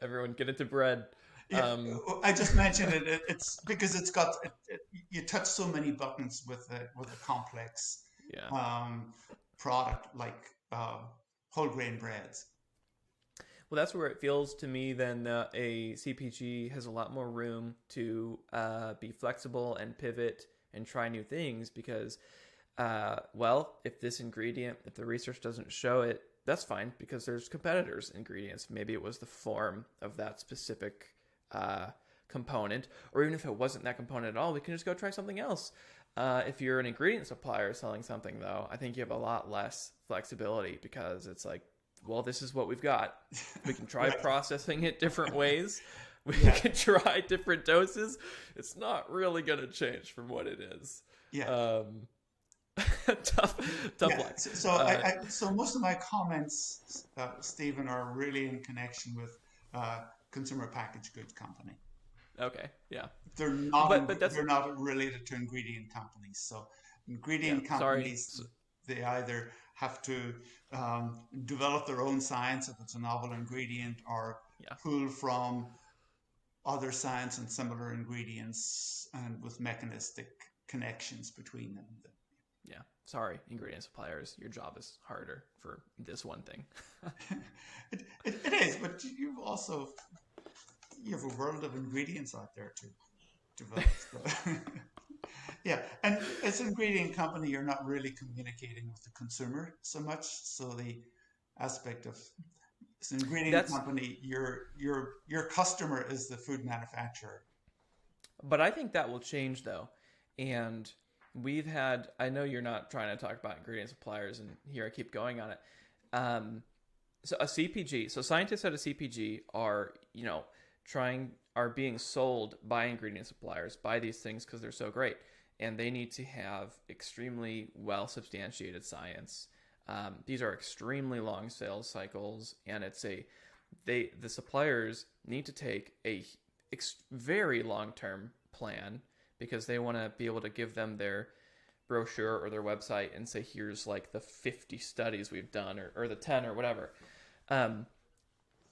Everyone get into bread. Yeah, I just mentioned it. It's because it's got you touch so many buttons with a complex product like whole grain breads. Well, that's where it feels to me then a CPG has a lot more room to be flexible and pivot and try new things because, if this ingredient, if the research doesn't show it, that's fine because there's competitors' ingredients. Maybe it was the form of that specific component, or even if it wasn't that component at all, we can just go try something else. If you're an ingredient supplier selling something, though, I think you have a lot less flexibility because it's like, well, this is what we've got. We can try processing it different ways. We can try different doses. It's not really going to change from what it is. Yeah. Tough luck. So most of my comments, Stephen, are really in connection with consumer packaged goods company. Okay. Yeah. They're not. They're not related to ingredient companies. So ingredient companies, they either have to develop their own science if it's a novel ingredient, or pull from other science and similar ingredients, and with mechanistic connections between them. Yeah. Sorry, ingredient suppliers, your job is harder for this one thing. It is, but you have a world of ingredients out there to develop. Yeah, and as an ingredient company, you're not really communicating with the consumer so much. So the aspect of as an ingredient company, your customer is the food manufacturer. But I think that will change though, and we've had. I know you're not trying to talk about ingredient suppliers, and here I keep going on it. So a CPG, so scientists at a CPG are are being sold by ingredient suppliers by these things because they're so great. And they need to have extremely well substantiated science. These are extremely long sales cycles, and the suppliers need to take a very long term plan because they want to be able to give them their brochure or their website and say, here's like the 50 studies we've done, or the 10 or whatever. Um,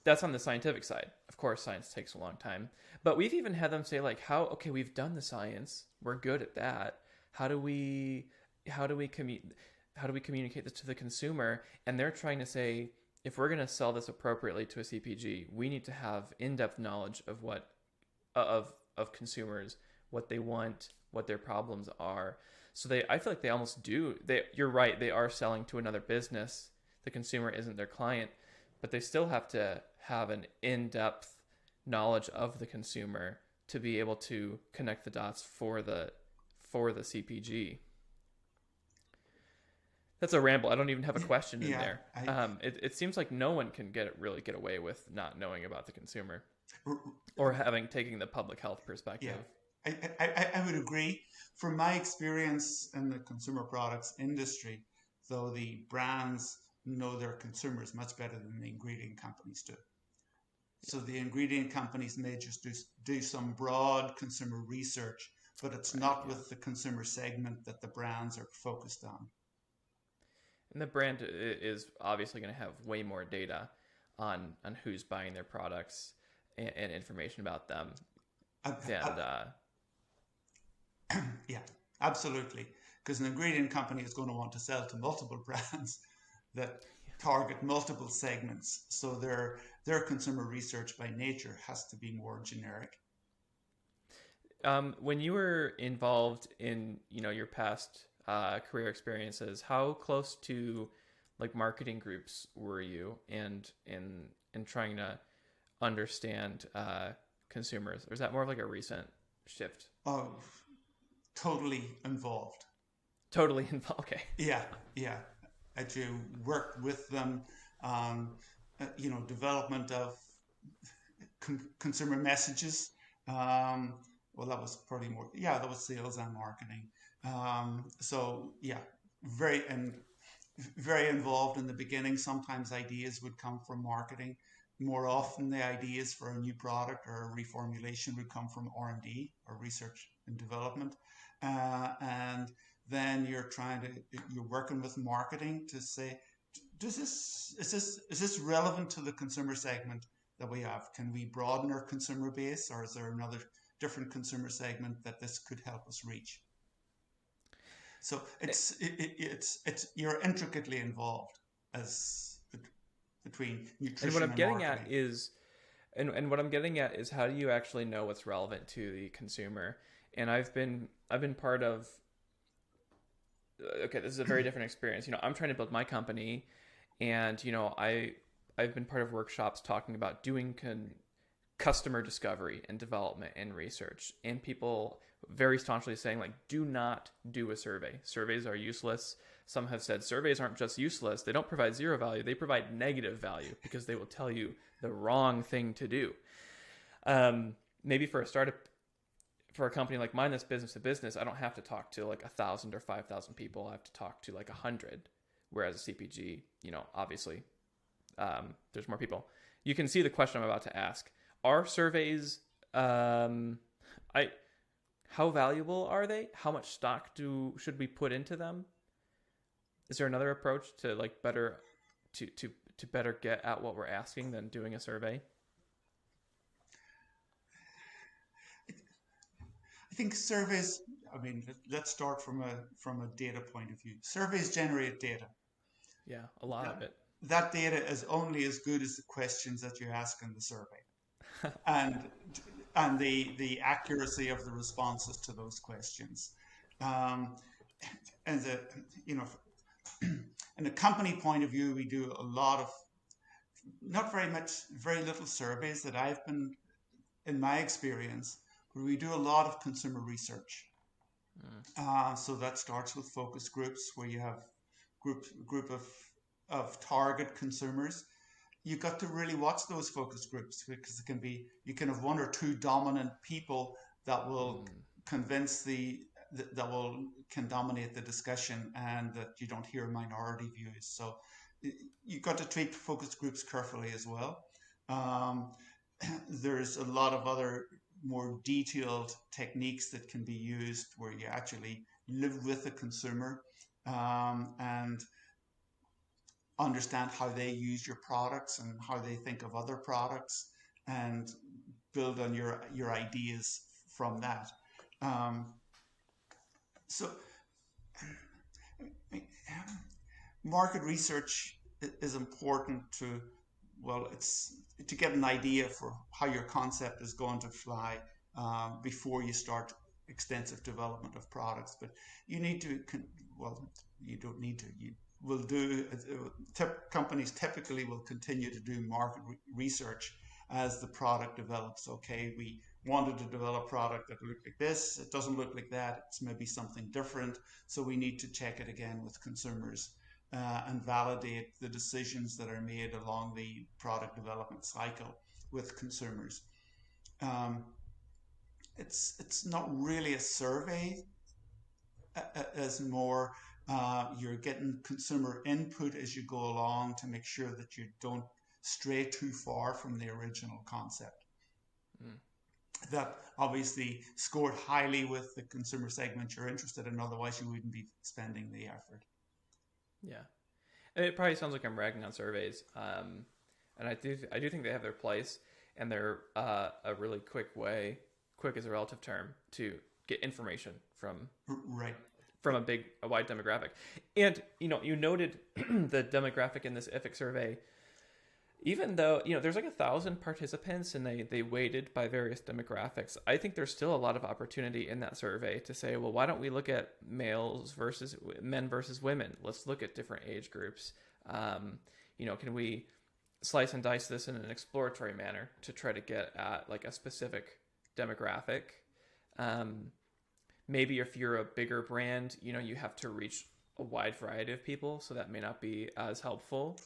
that's on the scientific side. Of course, science takes a long time, but we've even had them say like, okay, we've done the science, we're good at that. How do we how do we communicate this to the consumer? And they're trying to say, if we're going to sell this appropriately to a CPG, we need to have in-depth knowledge of what of consumers, what they want, what their problems are. So I feel like they almost do. You're right. They are selling to another business. The consumer isn't their client, but they still have to have an in-depth knowledge of the consumer to be able to connect the dots for the CPG. That's a ramble. I don't even have a question in Yeah, there. It seems like no one can really get away with not knowing about the consumer or taking the public health perspective. Yeah, I would agree. From my experience in the consumer products industry, though, the brands know their consumers much better than the ingredient companies do. So the ingredient companies may just do some broad consumer research, but it's not with the consumer segment that the brands are focused on. And the brand is obviously going to have way more data on who's buying their products and information about them. Yeah, absolutely. Because an ingredient company is going to want to sell to multiple brands that target multiple segments. So their consumer research by nature has to be more generic. When you were involved in your past career experiences, how close to like marketing groups were you and in trying to understand consumers? Or is that more of like a recent shift? Oh, totally involved. Totally involved. Okay. Yeah, yeah. I do work with them on, development of consumer messages. Well, that was probably more. Yeah, that was sales and marketing. So yeah, very involved in the beginning. Sometimes ideas would come from marketing. More often, the ideas for a new product or a reformulation would come from R&D or research and development, and then you're working with marketing to say, is this relevant to the consumer segment that we have? Can we broaden our consumer base, or is there another different consumer segment that this could help us reach? So it's you're intricately involved as between nutrition And what I'm and getting marketing. at is, and what I'm getting at is, how do you actually know what's relevant to the consumer? And I've been part of. Okay, this is a very different experience. I'm trying to build my company, and I've been part of workshops talking about doing customer discovery and development and research, and people very staunchly saying like, do not do a survey. Surveys are useless. Some have said surveys aren't just useless, they don't provide zero value, they provide negative value because they will tell you the wrong thing to do. Maybe for a startup, for a company like mine that's business to business, I don't have to talk to like 1,000 or 5,000 people. I have to talk to like 100. Whereas a CPG, obviously, there's more people. You can see the question I'm about to ask. Are surveys, how valuable are they? How much stock should we put into them? Is there another approach to like better to better get at what we're asking than doing a survey? I think surveys. I mean, let's start from a data point of view. Surveys generate data. Yeah, a lot of it. That data is only as good as the questions that you ask in the survey, and the accuracy of the responses to those questions. And in a company point of view, we do a lot of, not very little surveys that I've been, in my experience, but we do a lot of consumer research. So that starts with focus groups where you have group of target consumers. You got to really watch those focus groups, because you can have one or two dominant people that will convince can dominate the discussion, and that you don't hear minority views. So you got to treat focus groups carefully as well. There's a lot of other more detailed techniques that can be used where you actually live with the consumer and understand how they use your products and how they think of other products and build on your ideas from that. Um, so market research is important to, well, it's to get an idea for how your concept is going to fly before you start extensive development of products. But you need to, well, you don't need to. You will do. Companies typically will continue to do market research as the product develops. Okay, we wanted to develop a product that looked like this. It doesn't look like that. It's maybe something different. So we need to check it again with consumers and validate the decisions that are made along the product development cycle with consumers. Um, it's not really a survey, as more you're getting consumer input as you go along to make sure that you don't stray too far from the original concept. Mm. That obviously scored highly with the consumer segment you're interested in, otherwise you wouldn't be spending the effort. Yeah, and it probably sounds like I'm ragging on surveys, and I do think they have their place, and they're a really quick way. Quick is a relative term to get information from a wide demographic. And you noted the demographic in this IFIC survey. Even though there's like 1,000 participants and they weighted by various demographics, I think there's still a lot of opportunity in that survey to say, well, why don't we look at men versus women? Let's look at different age groups. Can we slice and dice this in an exploratory manner to try to get at like a specific demographic? Maybe if you're a bigger brand, you have to reach a wide variety of people, so that may not be as helpful.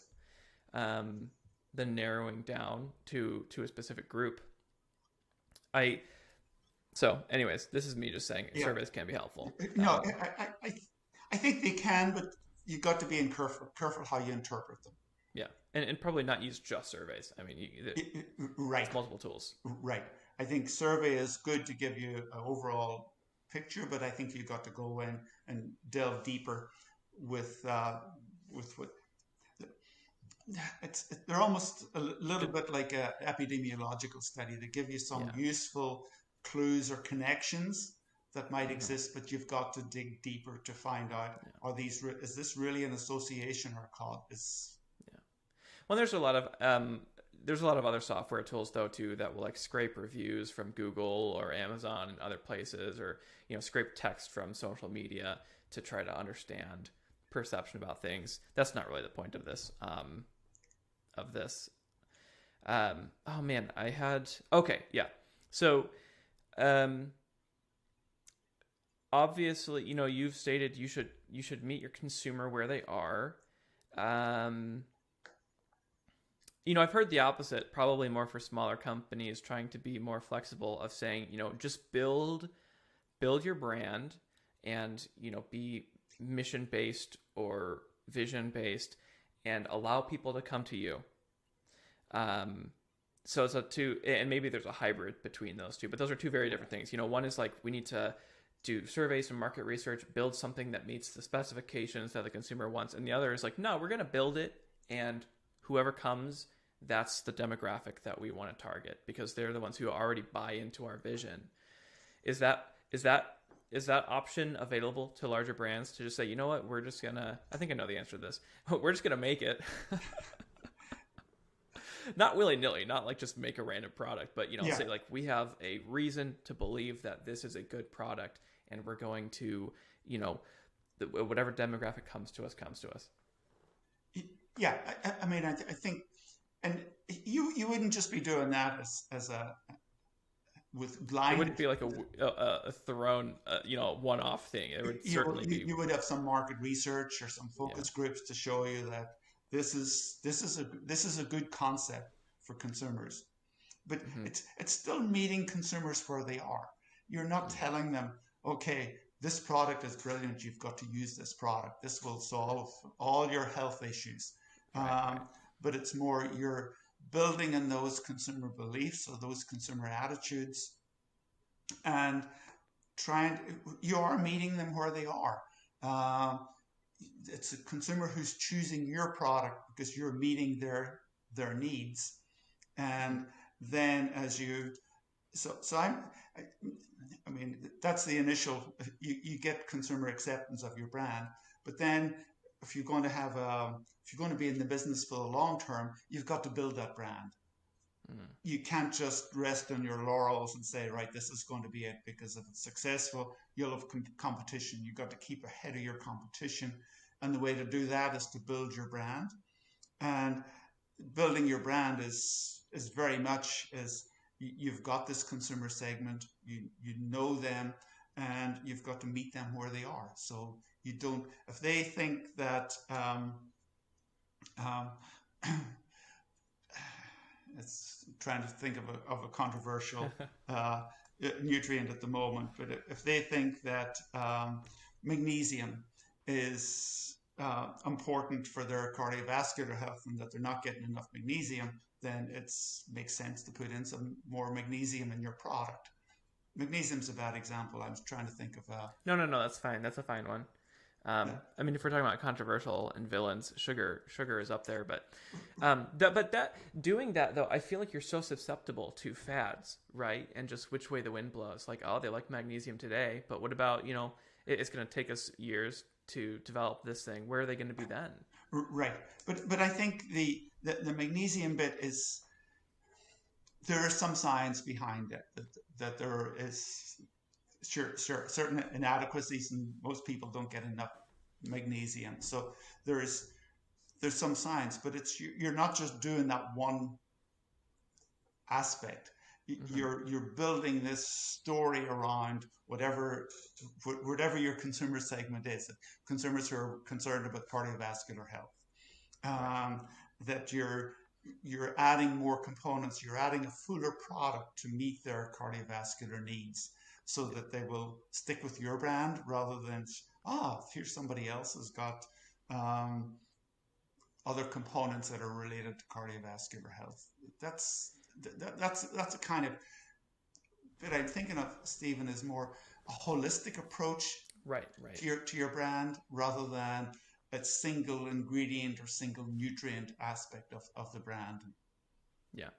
Than narrowing down to a specific group. So anyways, this is me just saying surveys can be helpful. No, I think they can, but you've got to be careful how you interpret them. Yeah, and probably not use just surveys. I mean, right, it's multiple tools. Right. I think survey is good to give you an overall picture, but I think you've got to go in and delve deeper with what. They're almost a little bit like an epidemiological study. They give you some useful clues or connections that might exist, but you've got to dig deeper to find out: is this really an association or cause? Well, there's a lot of other software tools though too that will like scrape reviews from Google or Amazon and other places, or scrape text from social media to try to understand perception about things. That's not really the point of this. Oh man, so obviously you've stated you should meet your consumer where they are. I've heard the opposite, probably more for smaller companies trying to be more flexible, of saying just build your brand and be mission based or vision based and allow people to come to you. So it's and maybe there's a hybrid between those two, but those are two very different things. One is like, we need to do surveys and market research, build something that meets the specifications that the consumer wants. And the other is like, no, we're going to build it, and whoever comes, that's the demographic that we want to target because they're the ones who already buy into our vision. Is that option available to larger brands to just say, what, we're just gonna, I think I know the answer to this, we're just gonna make it. Not willy-nilly, not like just make a random product, but say like, we have a reason to believe that this is a good product, and we're going to, whatever demographic comes to us. Yeah, I mean, I think, and you wouldn't just be doing that as a with blind. It wouldn't be like a thrown, one-off thing. It would certainly be. You would have some market research or some focus groups to show you that this is a good concept for consumers, but it's still meeting consumers where they are. You're not telling them, okay, this product is brilliant, you've got to use this product. This will solve all your health issues. But it's more you're building in those consumer beliefs or those consumer attitudes and you are meeting them where they are. Um, it's a consumer who's choosing your product because you're meeting their needs, Mm-hmm. and then as you so I, I mean that's the initial. You get consumer acceptance of your brand, but then if you're going to if you're going to be in the business for the long term, you've got to build that brand. Mm-hmm. You can't just rest on your laurels and say, right, this is going to be it, because if it's successful, you'll have competition. You've got to keep ahead of your competition. And the way to do that is to build your brand. And building your brand is very much as you've got this consumer segment, you know them, and you've got to meet them where they are. So you don't, if they think that um, it's trying to think of a controversial uh, nutrient at the moment, but if they think that magnesium is important for their cardiovascular health and that they're not getting enough magnesium, then it makes sense to put in some more magnesium in your product. Magnesium's a bad example. I'm trying to think of No, that's fine. That's a fine one. uh, I mean, if we're talking about controversial and villains, sugar is up there. But, doing that though, I feel like you're so susceptible to fads, right? And just which way the wind blows. Like, oh, they like magnesium today, but what about it's going to take us years to develop this thing. Where are they going to be then? right. But I think the magnesium bit is, there is some science behind it, that there is certain inadequacies, and most people don't get enough magnesium. So there's there's some science, but you're not just doing that one aspect. Mm-hmm. You're building this story around whatever your consumer segment is. Consumers who are concerned about cardiovascular health. Right. That you're adding more components, you're adding a fuller product to meet their cardiovascular needs, so Yeah. that they will stick with your brand rather than, here's somebody else has got um, other components that are related to cardiovascular health. That's that's a kind of, that I'm thinking of, Stephen, is more a holistic approach Right. Right. to your brand, rather than a single ingredient or single nutrient aspect of the brand. Yeah.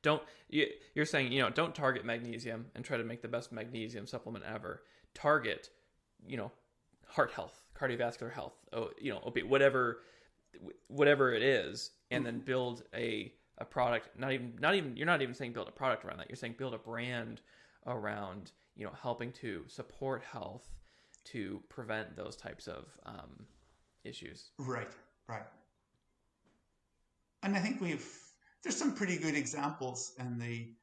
Don't you're saying don't target magnesium and try to make the best magnesium supplement ever. Target you know heart health, cardiovascular health, whatever it is, and then build a product. Not even you're not even saying build a product around that. You're saying build a brand around helping to support health, to prevent those types of issues. Right, right. And I think there's some pretty good examples in the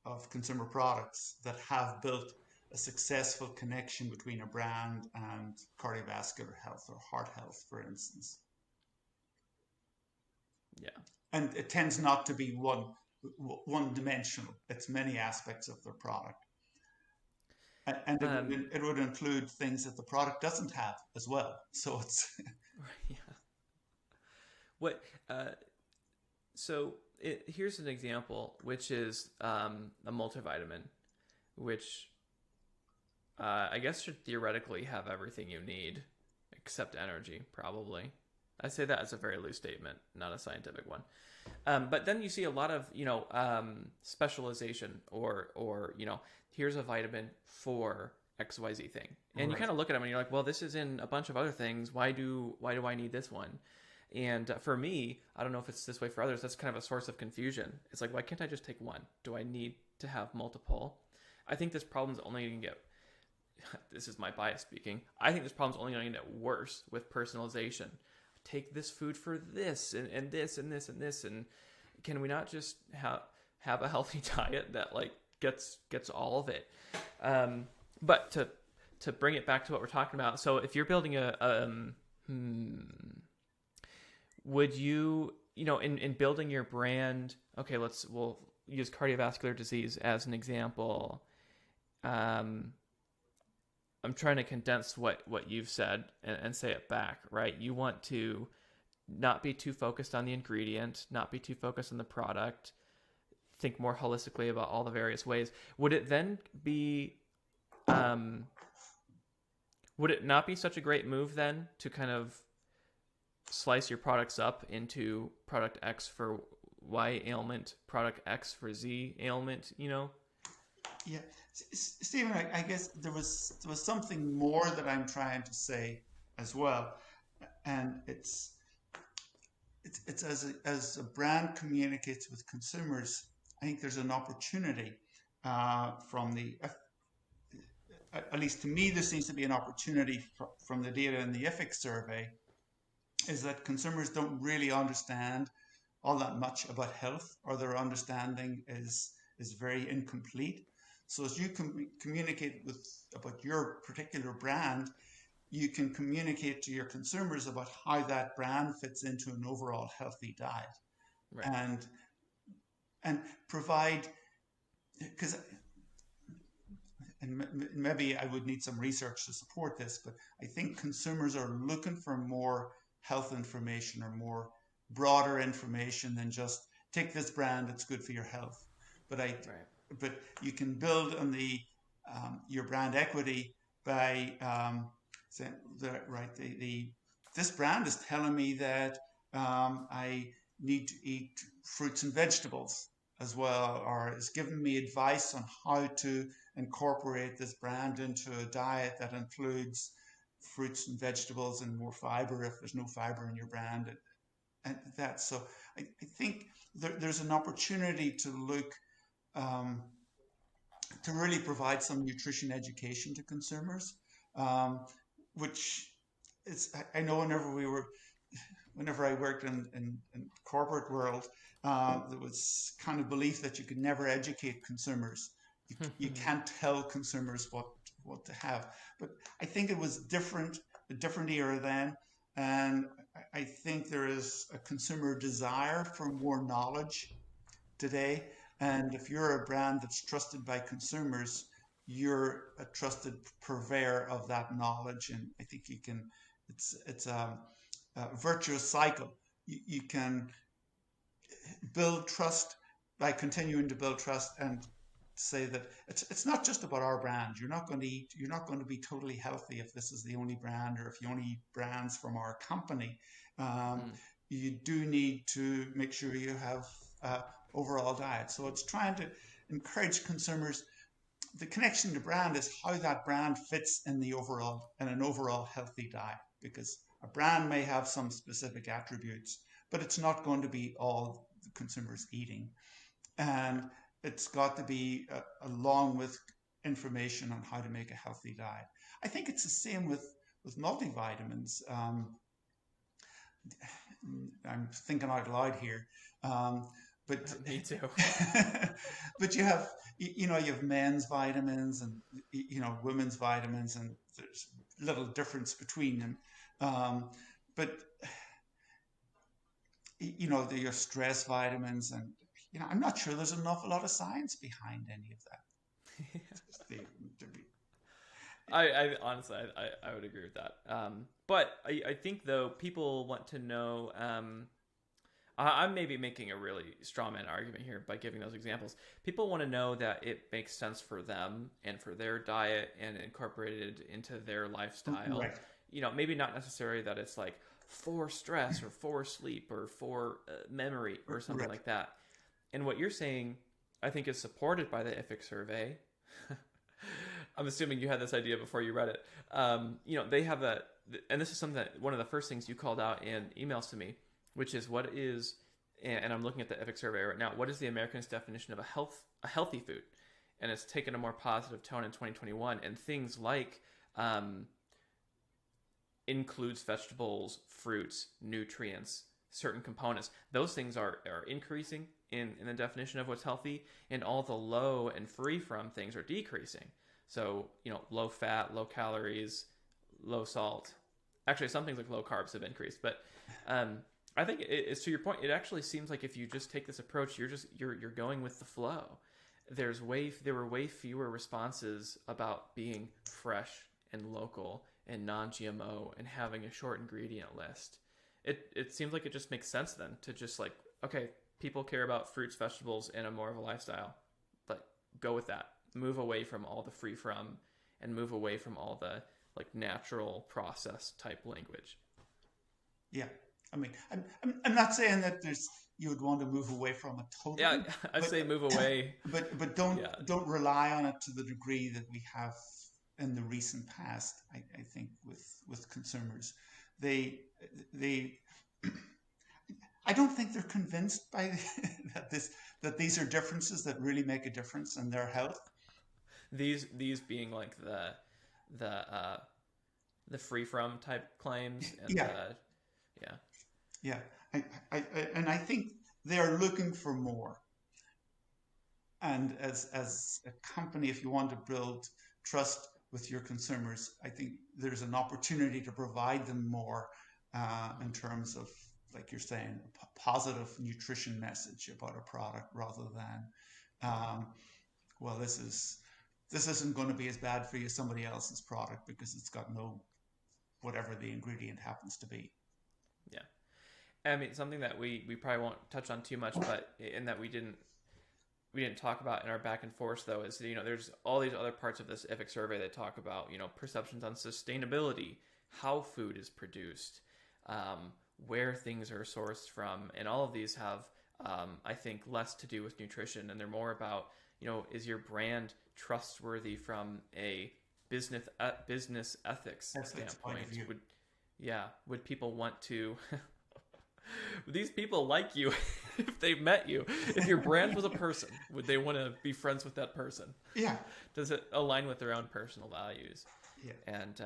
of consumer products that have built a successful connection between a brand and cardiovascular health or heart health, for instance. Yeah. And it tends not to be one dimensional. It's many aspects of the product, and Um. it would include things that the product doesn't have as well. So it's Yeah. What? So here's an example, which is a multivitamin, which I guess should theoretically have everything you need except energy, probably. I say that as a very loose statement, not a scientific one. But then you see a lot of specialization, or here's a vitamin for XYZ thing, and you right, kind of look at them and you're like, well, this is in a bunch of other things. Why do I need this one? And for me, I don't know if it's this way for others. That's kind of a source of confusion. It's like, why can't I just take one? Do I need to have multiple? I think this problem's only going to get, this is my bias speaking, I think this problem's only going to get worse with personalization. Take this food for this and this and this and this, and can we not just have a healthy diet that like gets all of it? But to bring it back to what we're talking about, so if you're building would you in building your brand, okay, we'll use cardiovascular disease as an example. um I'm trying to condense what you've said and say it back, right? You want to not be too focused on the ingredient, not be too focused on the product. think more holistically about all the various ways. Would it then be would it not be such a great move then to kind of slice your products up into product X for Y ailment, product X for Z ailment, you know? Yeah, Stephen, I guess there was something more that I'm trying to say as well, and it's as a brand communicates with consumers, I think there's an opportunity from the at least to me, there seems to be an opportunity from the data in the IFIC survey, is that consumers don't really understand all that much about health, or their understanding is very incomplete. So as you communicate about your particular brand, you can communicate to your consumers about how that brand fits into an overall healthy diet, Right. and provide, because and maybe I would need some research to support this, but I think consumers are looking for more health information, or more broader information than just take this brand, it's good for your health. But Right. but you can build on your brand equity by saying that, right, this brand is telling me that I need to eat fruits and vegetables as well, or is giving me advice on how to incorporate this brand into a diet that includes fruits and vegetables and more fiber if there's no fiber in your brand, and that. So I think there's an opportunity to look to really provide some nutrition education to consumers, which is, I know whenever I worked in corporate world, there was kind of belief that you could never educate consumers. You can't tell consumers what to have. But I think it was a different era then, and I think there is a consumer desire for more knowledge today. And if you're a brand that's trusted by consumers, you're a trusted purveyor of that knowledge, and I think you can. It's a virtuous cycle. You can build trust by continuing to build trust, and say that it's not just about our brand. You're not going to be totally healthy if this is the only brand, or if you only eat brands from our company. You do need to make sure you have overall diet. So it's trying to encourage consumers. The connection to brand is how that brand fits in an overall healthy diet, because a brand may have some specific attributes, but it's not going to be all the consumers eating, and it's got to be along with information on how to make a healthy diet. I think it's the same with multivitamins. I'm thinking out loud here, but Me too. but you have men's vitamins and women's vitamins, and there's little difference between them. But your stress vitamins, and I'm not sure there's an awful lot of science behind any of that. I honestly, I would agree with that. But I think, though, people want to know. I'm maybe making a really strawman argument here by giving those examples. People want to know that it makes sense for them and for their diet and incorporated into their lifestyle. Right. Maybe not necessarily that it's like for stress or for sleep or for memory or something like that. And what you're saying, I think, is supported by the IFIC survey. I'm assuming you had this idea before you read it. They have and this is something that one of the first things you called out in emails to me, which is what is, and I'm looking at the IFIC survey right now, what is the American's definition of a healthy food? And it's taken a more positive tone in 2021, and things like includes vegetables, fruits, nutrients, certain components. Those things are increasing in the definition of what's healthy, and all the low and free from things are decreasing. So, low fat, low calories, low salt. Actually, some things like low carbs have increased, but I think it's to your point. It actually seems like if you just take this approach, you're going with the flow. There were way fewer responses about being fresh and local and non-GMO and having a short ingredient list. It seems like it just makes sense then to just like, okay, people care about fruits, vegetables, and a more of a lifestyle. Like, go with that. Move away from all the free from, and move away from all the like natural process type language. Yeah, I mean, I'm not saying that you would want to move away from it totally. Yeah, I say move away. But don't rely on it to the degree that we have in the recent past. I think with consumers, they I don't think they're convinced by that these are differences that really make a difference in their health. These being like the free from type claims and Yeah, yeah. yeah. And I think they're looking for more. And as a company, if you want to build trust with your consumers, I think there's an opportunity to provide them more in terms of, like you're saying, a positive nutrition message about a product rather than, well, this isn't going to be as bad for you as somebody else's product because it's got no whatever the ingredient happens to be. Yeah. I mean, something that we probably won't touch on too much, but in that we didn't talk about in our back and forth though is, there's all these other parts of this EPIC survey that talk about, perceptions on sustainability, how food is produced, where things are sourced from, and all of these have, I think, less to do with nutrition, and they're more about, is your brand trustworthy from a business ethics standpoint? Would people want to? Would these people like you if they met you? If your brand was a person, would they want to be friends with that person? Yeah. Does it align with their own personal values? Yeah. And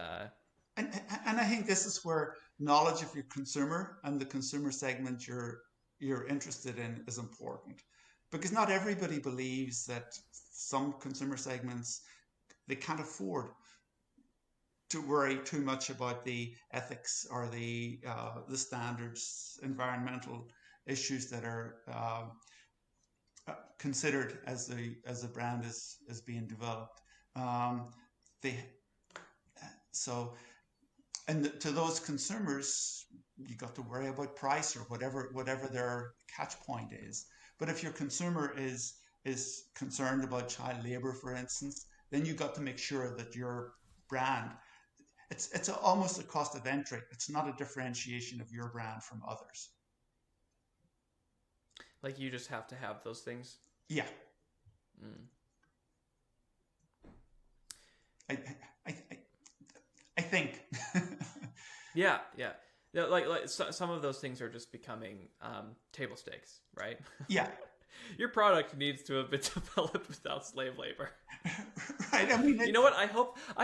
I think this is where knowledge of your consumer and the consumer segment you're interested in is important, because not everybody believes that some consumer segments, they can't afford to worry too much about the ethics or the standards, environmental issues that are considered as the brand is being developed. They so and to those consumers, you got to worry about price or whatever their catch point is. But if your consumer is concerned about child labor, for instance, then you got to make sure that your brand, it's almost a cost of entry. It's not a differentiation of your brand from others. Like, you just have to have those things. Yeah. I think. Yeah. Like some of those things are just becoming table stakes, right? Yeah. Your product needs to have been developed without slave labor. Right. I mean, you know what? I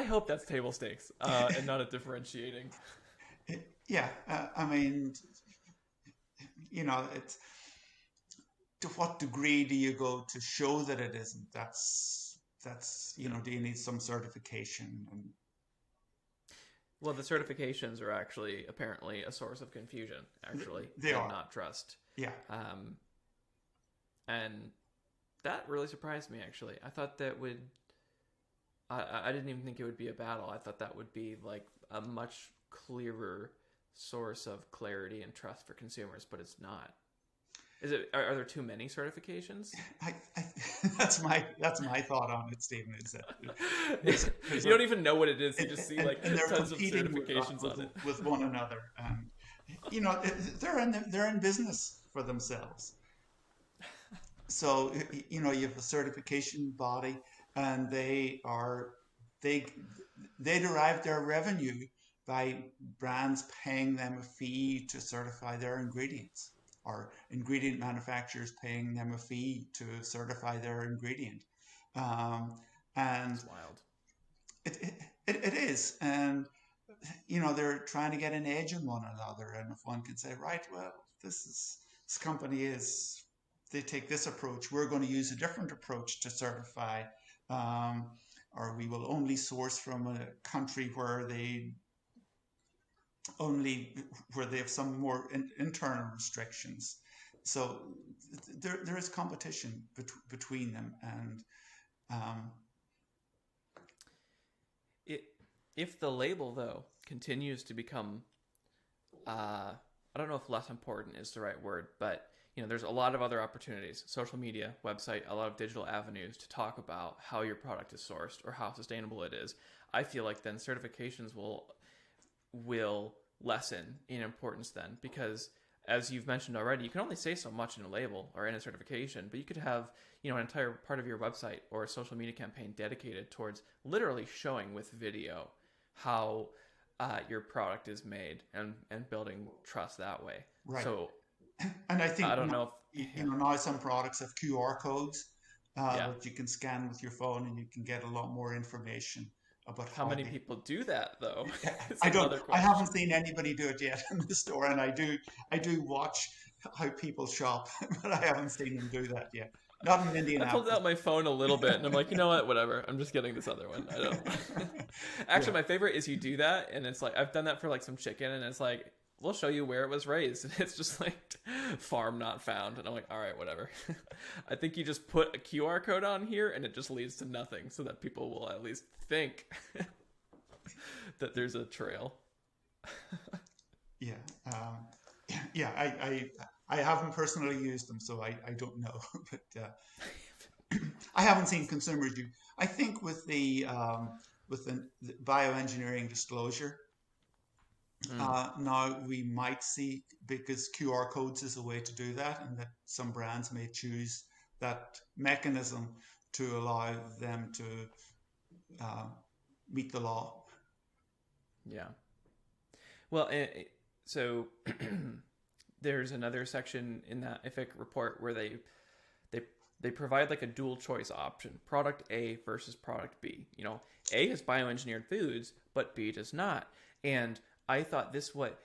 hope that's table stakes and not a differentiating. Yeah. I mean, it's to what degree do you go to show that it isn't? That's do you need some certification? Well, the certifications are actually apparently a source of confusion. Actually, they are not trust. Yeah. And that really surprised me. Actually, I thought that would. I didn't even think it would be a battle. I thought that would be like a much clearer source of clarity and trust for consumers, but it's not. Is it? Are there too many certifications? That's my thought on it, Stephen. Is that you don't even know what it is. You just see like tons of certifications on it with one another. They're in business for themselves. So you have a certification body, and they derive their revenue by brands paying them a fee to certify their ingredients, or ingredient manufacturers paying them a fee to certify their ingredient. And it's wild. It is, and they're trying to get an edge on one another. And if one can say, right, well, this company they take this approach, we're going to use a different approach to certify, or we will only source from a country where they have some more internal restrictions. So there is competition between them, and if the label though continues to become, I don't know if less important is the right word, but there's a lot of other opportunities, social media, website, a lot of digital avenues to talk about how your product is sourced or how sustainable it is. I feel like then certifications will lessen in importance then, because as you've mentioned already, you can only say so much in a label or in a certification, but you could have, an entire part of your website or a social media campaign dedicated towards literally showing with video how your product is made and building trust that way. Right. So And I think I don't know if, yeah, now some products have QR codes yeah. that you can scan with your phone, and you can get a lot more information about How how many they. people do that though? It's I don't. another I question. haven't seen anybody do it yet in the store, and I do. I do watch how people shop, but I haven't seen them do that yet. Not in I pulled Indianapolis. out my phone a little bit and I'm like, you know what, whatever. I'm just getting this other one. I don't. Actually, Yeah. my favorite is you do that and it's like I've done that for like some chicken and it's like we'll show you where it was raised and it's just like farm not found and I'm like, all right, whatever. I think you just put a QR code on here and it just leads to nothing so that people will at least think that there's a trail. Yeah. Yeah. I haven't personally used them, so I don't know. But I haven't seen consumers do. I think with the bioengineering disclosure, Mm, now we might see, because QR codes is a way to do that, and that some brands may choose that mechanism to allow them to uh, meet the law. yeah. Well, so there's another section in that IFIC report where they they provide like a dual choice option: product A versus product B. A is bioengineered foods, but B does not. And I thought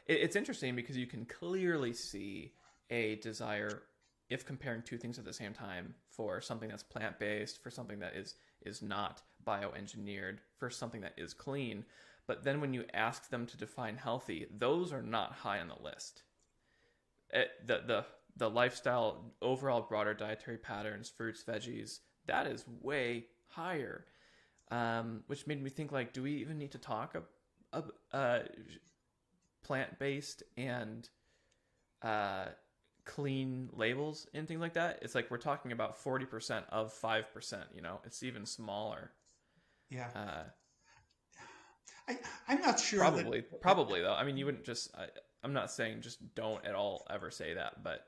it's interesting because you can clearly see a desire, if comparing two things at the same time, for something that's plant based, for something that is not bioengineered, for something that is clean. But then when you ask them to define healthy, those are not high on the list. The lifestyle, overall broader dietary patterns, fruits, veggies, that is way higher. Which made me think, like, do we even need to talk plant-based and uh, clean labels and things like that? It's like we're talking about 40% of 5%. It's even smaller. Yeah, Uh, I, I'm not sure that. probably though. I mean, you wouldn't just. I'm not saying just don't at all ever say that, but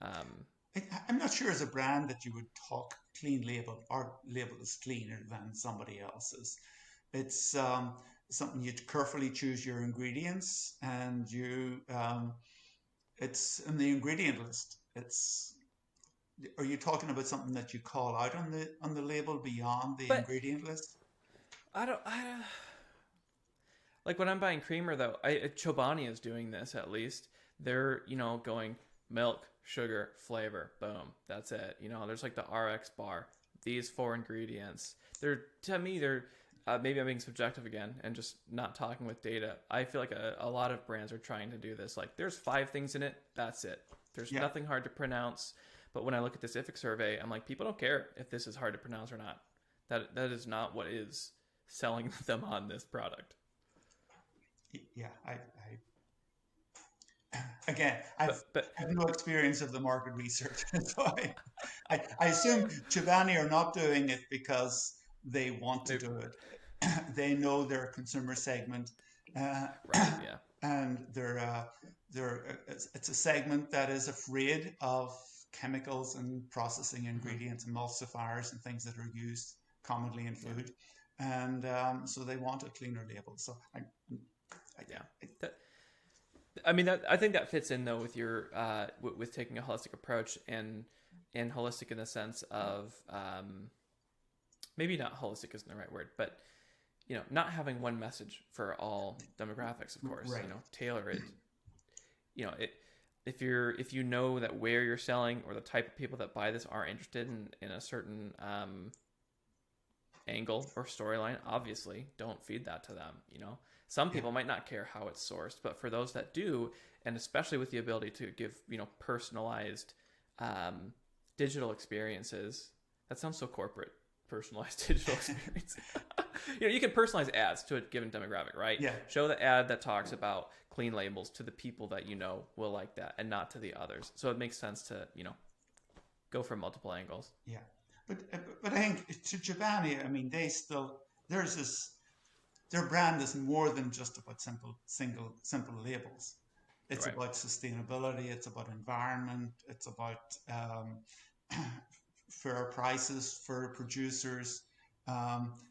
um, I'm not sure as a brand that you would talk clean label or label as cleaner than somebody else's. It's something you carefully choose your ingredients, and it's in the ingredient list. It's Are you talking about something that you call out on the label beyond the but ingredient list? I don't like when I'm buying creamer though. Chobani is doing this at least. They're going milk, sugar, flavor, boom, that's it. There's like the RX bar. These four ingredients. To me they're maybe I'm being subjective again and just not talking with data. I feel like a lot of brands are trying to do this. Like there's 5 things in it. That's it. There's Yeah, nothing hard to pronounce. But when I look at this IFIC survey, I'm like, people don't care if this is hard to pronounce or not. That is not what is selling them on this product. yeah. Again, But I have no experience of the market research, so I assume Chobani are not doing it because they want to they, do it. They know their consumer segment, uh, right, yeah. and it's a segment that is afraid of chemicals and processing Hmm. ingredients, emulsifiers, and things that are used commonly in Yeah, food, and so they want a cleaner label. So yeah. That, I mean, I think that fits in though with your with taking a holistic approach and holistic in the sense of maybe not holistic isn't the right word, but not having one message for all demographics, of course. right, Tailor it. It if you know that where you're selling or the type of people that buy this are interested in a certain angle or storyline, obviously don't feed that to them. Some yeah, people might not care how it's sourced, but for those that do, and especially with the ability to give personalized digital experiences, that sounds so corporate. personalized digital experience. You can personalize ads to a given demographic, right? Yeah. Show the ad that talks about clean labels to the people that will like that, and not to the others. So it makes sense to go from multiple angles. Yeah, but I think to Chobani, I mean, there's this, their brand is more than just about simple labels. It's Right. about sustainability. It's about environment. It's about fair prices for producers.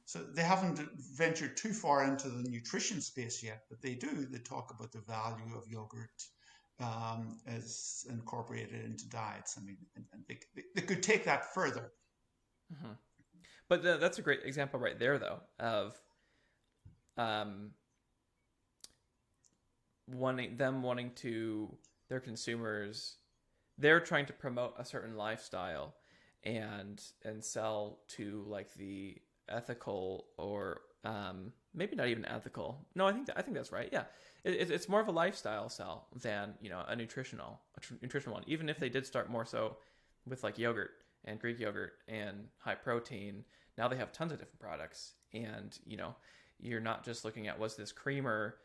So they haven't ventured too far into the nutrition space yet, but they do. They talk about the value of yogurt as incorporated into diets. I mean, and they could take that further. Mm-hmm. But that's a great example right there, though, of um, wanting to their consumers. They're trying to promote a certain lifestyle and sell to like the ethical, or maybe not even ethical. No, I think that's right. Yeah, it's more of a lifestyle sell than a nutritional one. Even if they did start more so with like yogurt and Greek yogurt and high protein, now they have tons of different products, and you're not just looking at, was this creamer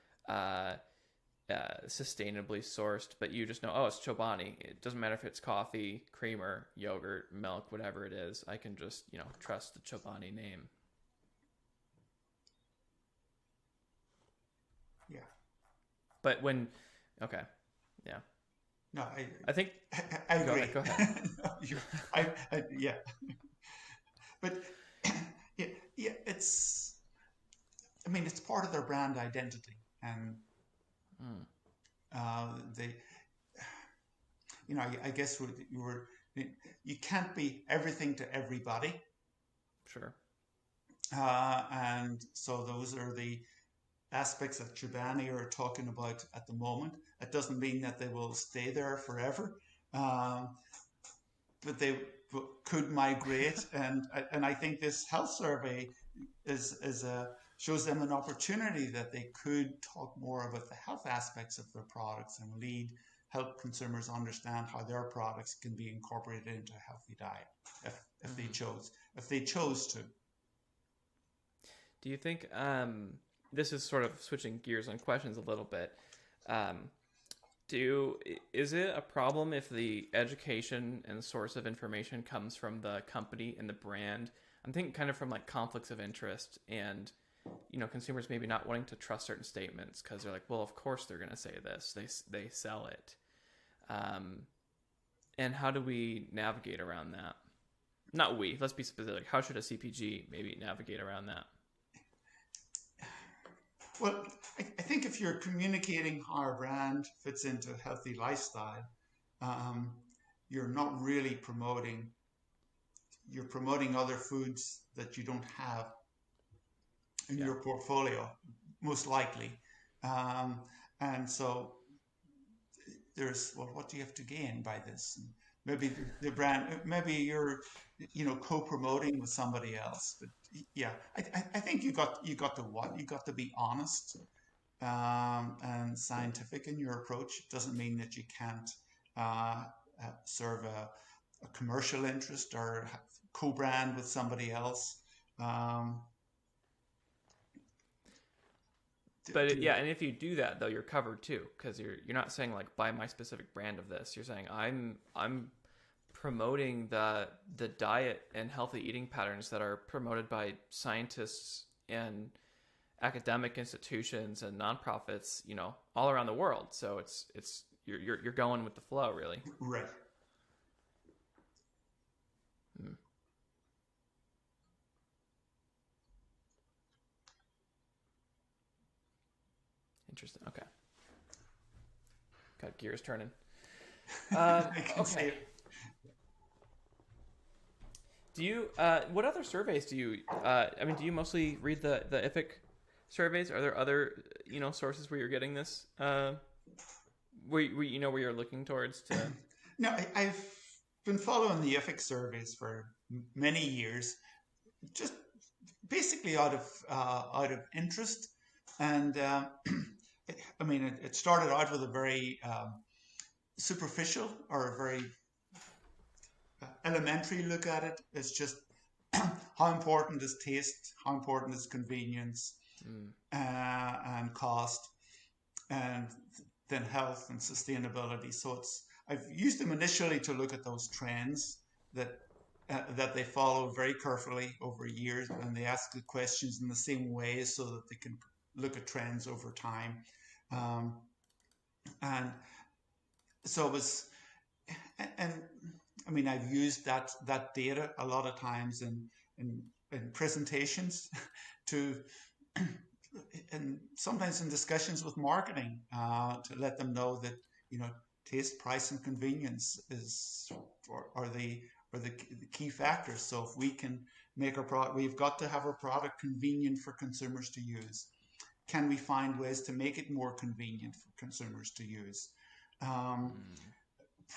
sustainably sourced, but you just know, oh, it's Chobani. It doesn't matter if it's coffee, creamer, yogurt, milk, whatever it is. I can just trust the Chobani name. Yeah. But okay, yeah. No, I think I agree. Go ahead. Yeah. But yeah, it's. I mean, it's part of their brand identity, and they. I guess you can't be everything to everybody. Sure. And so those are the aspects that Chobani are talking about at the moment. It doesn't mean that they will stay there forever, but they could migrate. and I think this health survey shows them an opportunity that they could talk more about the health aspects of their products and help consumers understand how their products can be incorporated into a healthy diet if they chose to. Do you think this is sort of switching gears on questions a little bit? Is it a problem if the education and source of information comes from the company and the brand? I'm thinking kind of from like conflicts of interest and consumers maybe not wanting to trust certain statements because they're like, well, of course they're going to say this. They sell it. And how do we navigate around that? Not we. Let's be specific. How should a CPG maybe navigate around that? Well, I think if you're communicating how our brand fits into a healthy lifestyle, you're not really promoting. You're promoting other foods that you don't have in your portfolio, most likely. And so there's, well, what do you have to gain by this? Maybe the brand, maybe you're, co-promoting with somebody else. But yeah, I think you got to be honest and scientific in your approach. It doesn't mean that you can't serve a commercial interest or co-brand with somebody else. And if you do that though, you're covered too, because you're not saying like buy my specific brand of this. You're saying I'm promoting the diet and healthy eating patterns that are promoted by scientists and academic institutions and nonprofits, all around the world. So it's you're going with the flow, really. Right. Interesting. Okay. Got gears turning. Okay. Do you? What other surveys do you? Do you mostly read the IFIC surveys? Are there other sources where you're getting this? Where you're looking towards to? No, I've been following the IFIC surveys for many years, just basically out of interest, and it started out with a very superficial or a very elementary look at it. It's just how important is taste, how important is convenience, Mm. and cost, and then health and sustainability. So I've used them initially to look at those trends that that they follow very carefully over years, and they ask the questions in the same way so that they can look at trends over time. Um, and so it was, and I mean, I've used that data a lot of times in, in presentations to, and sometimes in discussions with marketing, to let them know that, you know, taste, price, and convenience are the key factors. So if we can make our product, we've got to have our product convenient for consumers to use. Can we find ways to make it more convenient for consumers to use? Um, Mm.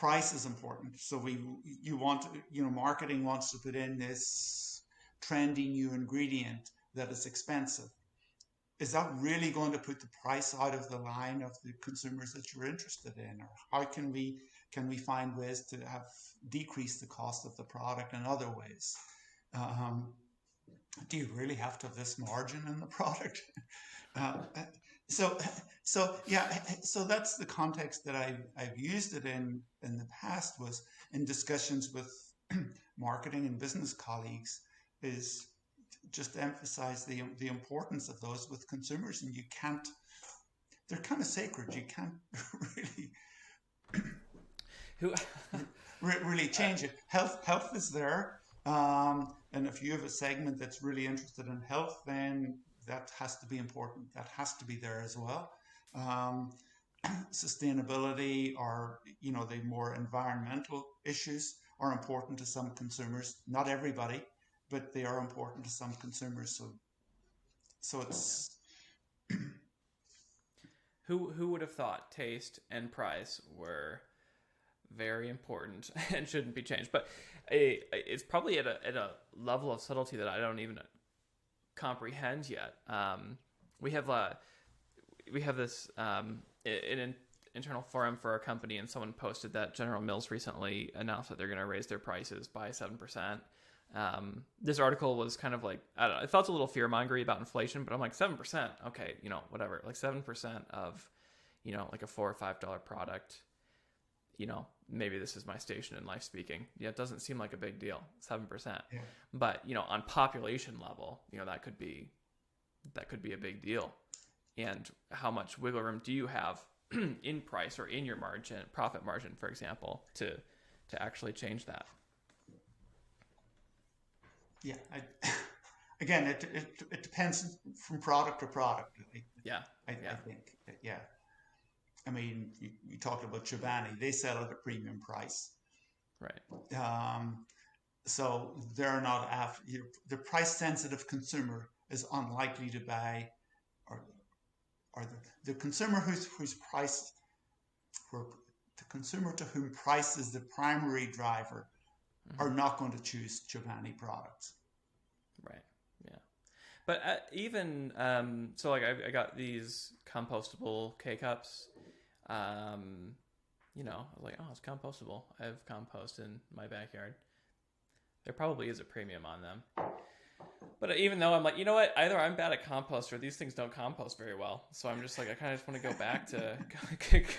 Price is important. So you want, you know, marketing wants to put in this trendy new ingredient that is expensive. Is that really going to put the price out of the line of the consumers that you're interested in, or how can we find ways to have decrease the cost of the product in other ways? Um, do you really have to have this margin in the product? Uh, so yeah, so that's the context that I've used it in the past, was in discussions with marketing and business colleagues, is just emphasize the importance of those with consumers. And you can't, they're kind of sacred, you can't really Who? really change it. Health is there, and if you have a segment that's really interested in health, then that has to be important. That has to be there as well. Um, Sustainability, or, you know, the more environmental issues are important to some consumers. Not everybody, but they are important to some consumers. So Yeah. it's Who would have thought taste and price were very important and shouldn't be changed? But it's probably at a level of subtlety that I don't even comprehend yet. We have this an internal forum for our company, and someone posted that General Mills recently announced that they're going to raise their prices by 7%. This article was kind of like, I don't know, it felt a little fear-mongery about inflation, but I'm like, 7%, okay, you know, whatever. Like 7% of, you know, like a $4 or $5 product, you know, maybe this is my station in life speaking. Yeah, it doesn't seem like a big deal, 7%. yeah, But, you know, on population level, you know, that could be a big deal. And how much wiggle room do you have in price or in your margin, profit margin, for example, to actually change that? yeah. Again, it depends from product to product. Yeah, I yeah, think, yeah. I mean, you talked about Chobani; they sell at a premium price. right. Um, so they're not after the price sensitive consumer is unlikely to buy, or the consumer whose price, where the consumer to whom price is the primary driver, Mm-hmm. are not going to choose Chobani products. Right. Yeah. But even so, like I got these compostable K cups. Um, you know, I was like, oh, it's compostable. I have compost in my backyard. There probably is a premium on them. But even though I'm like, you know what, either I'm bad at compost or these things don't compost very well. So I'm just like, I kind of just want to go back to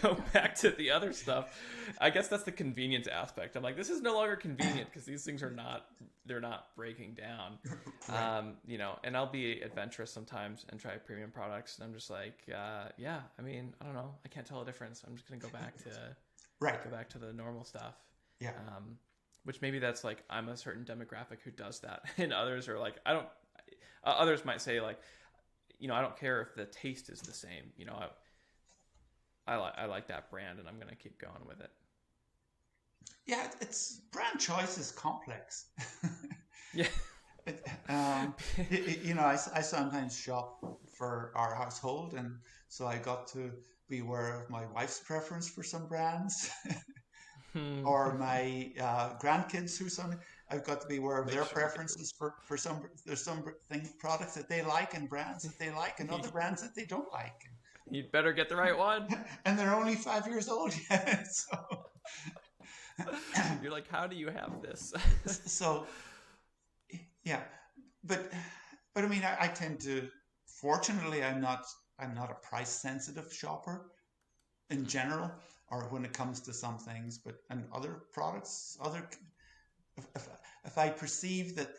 go back to the other stuff. I guess that's the convenience aspect. I'm like, this is no longer convenient because these things they're not breaking down. Right. You know, and I'll be adventurous sometimes and try premium products. And I'm just like, yeah, I mean, I don't know. I can't tell a difference. I'm just going to Right. go back to the normal stuff. Yeah. Which maybe that's like, I'm a certain demographic who does that, and others are like, I don't. Others might say like, you know, I don't care if the taste is the same. You know, I like that brand, and I'm gonna keep going with it. Yeah. It's brand choice is complex. Yeah. It, you know, I sometimes shop for our household, and so I got to be aware of my wife's preference for some brands, or my grandkids who some. I've got to be aware of Make their sure you get the. preferences for some. There's some products that they like and brands that they like, and other brands that they don't like. You'd better get the right one. And they're only 5 years old yet. You're like, how do you have this? So yeah. but I mean, I tend to. Fortunately, I'm not a price sensitive shopper in general, or when it comes to some things. But and other products, if, if, if I perceive that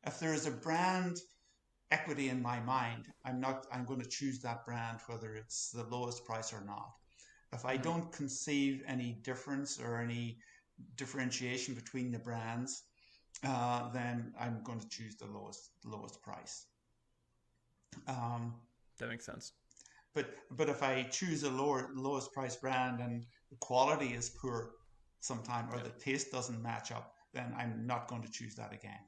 if there is a brand equity in my mind, I'm going to choose that brand whether it's the lowest price or not. If I Mm-hmm. don't conceive any difference or any differentiation between the brands, then I'm going to choose the lowest price. Um, That makes sense. but if I choose a lowest price brand and the quality is poor sometime or Yeah. the taste doesn't match up, then I'm not going to choose that again.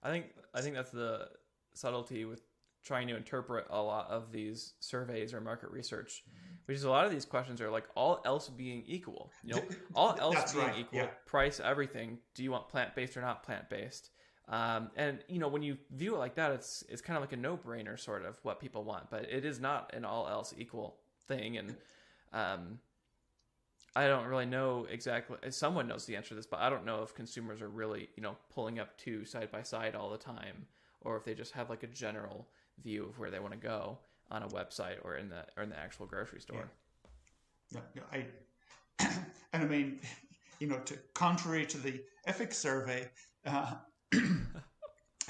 I think that's the subtlety with trying to interpret a lot of these surveys or market research, which is a lot of these questions are like all else being equal. All else That's being right. Yeah. equal, price everything. Do you want plant based or not plant based? And when you view it like that, it's kind of like a no brainer sort of what people want, but it is not an all else equal thing. And um, I don't really know exactly. Someone knows the answer to this, but I don't know if consumers are really, pulling up two side by side all the time, or if they just have like a general view of where they want to go on a website or in the actual grocery store. Yeah. No, and I mean, contrary to the ethics survey, uh,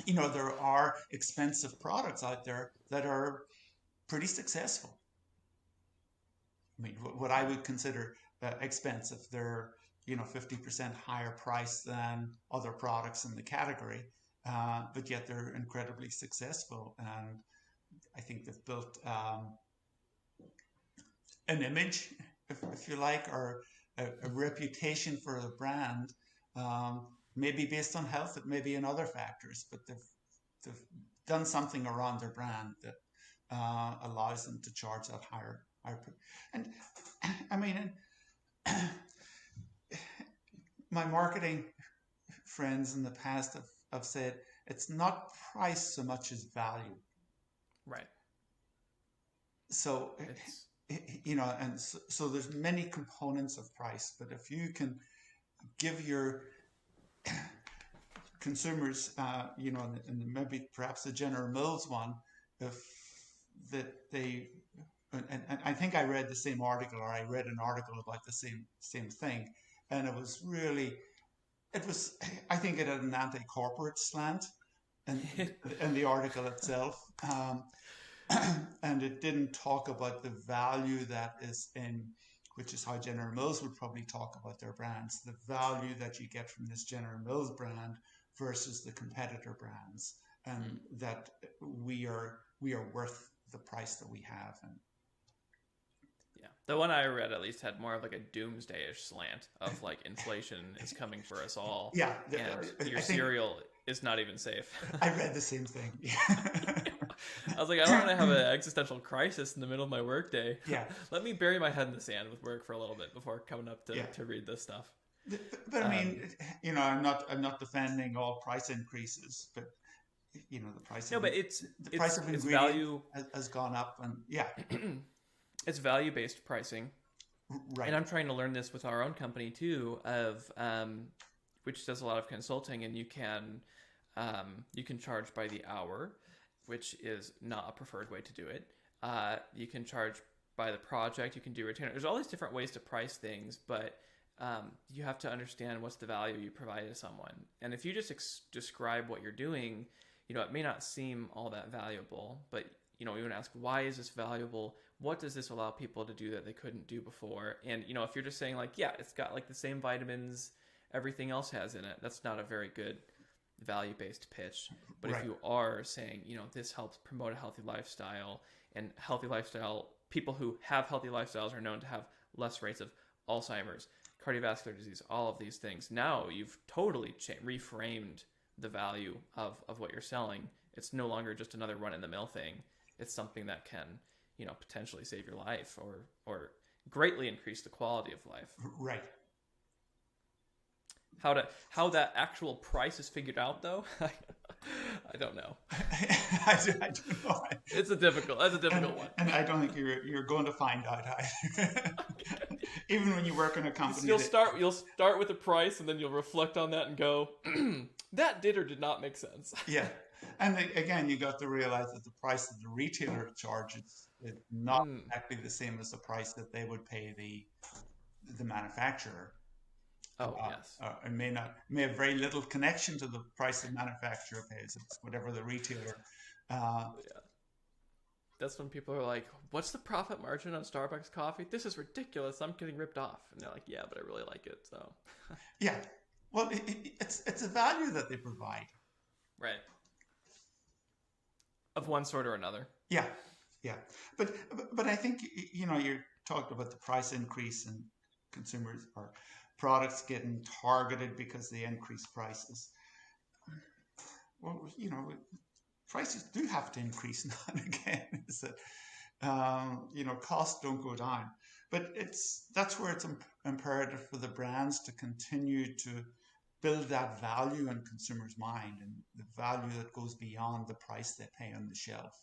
there are expensive products out there that are pretty successful. I mean, what I would consider expensive, they're 50% higher price than other products in the category, but yet they're incredibly successful. And I think they've built an image, if you like, or a reputation for the brand, um, maybe based on health, it may be in other factors, but they've done something around their brand that allows them to charge that higher. And I mean, my marketing friends in the past have said it's not price so much as value. Right. So It's and so there's many components of price, but if you can give your consumers, and maybe perhaps the General Mills one, if that they, and I think I read the same article, or I read an article about the same thing, and it was, I think it had an anti-corporate slant, and in the article itself, and it didn't talk about the value that is in, which is how General Mills would probably talk about their brands, the value that you get from this General Mills brand versus the competitor brands, and that we are worth the price that we have. And yeah, the one I read at least had more of like a doomsday-ish slant of like inflation is coming for us all, yeah, and your I think cereal is not even safe. I read the same thing. I was like, I don't want to have an existential crisis in the middle of my workday. Yeah. Let me bury my head in the sand with work for a little bit before coming up to read this stuff. But I mean, I'm not defending all price increases, but the price No, of but it's the price of it's ingredient value. has gone up, and yeah, It's value-based pricing, right. and I'm trying to learn this with our own company too, of which does a lot of consulting, and you can charge by the hour, which is not a preferred way to do it. You can charge by the project. You can do retainer. There's all these different ways to price things, but you have to understand what's the value you provide to someone. And if you just describe what you're doing, it may not seem all that valuable, but you want to ask, why is this valuable? What does this allow people to do that they couldn't do before? And if you're just saying like, yeah, it's got like the same vitamins everything else has in it, that's not a very good value-based pitch. But Right. if you are saying, this helps promote a healthy lifestyle, and healthy lifestyle, people who have healthy lifestyles are known to have less rates of Alzheimer's, cardiovascular disease, all of these things. Now you've totally reframed the value of what you're selling. It's no longer just another run-in-the-mill thing. It's something that can, potentially save your life or greatly increase the quality of life. Right. How that actual price is figured out, though, I don't know. I don't know. That's a difficult one. And I don't think you're going to find out either. Even when you work in a company You'll start with the price, and then you'll reflect on that and go, that did or did not make sense. yeah. And again, you got to realize that the price that the retailer charges is not exactly the same as the price that they would pay the manufacturer. Oh, yes. It may have very little connection to the price the manufacturer pays. It's whatever the retailer. Yeah. That's when people are like, what's the profit margin on Starbucks coffee? This is ridiculous. I'm getting ripped off. And they're like, yeah, but I really like it. So, yeah. Well, it's a value that they provide. Right. Of one sort or another. Yeah. Yeah. But I think, you're talking about the price increase and consumers or products getting targeted because they increase prices. Well, prices do have to increase now and again. Is that costs don't go down, but that's where it's imperative for the brands to continue to build that value in consumers' mind and the value that goes beyond the price they pay on the shelf.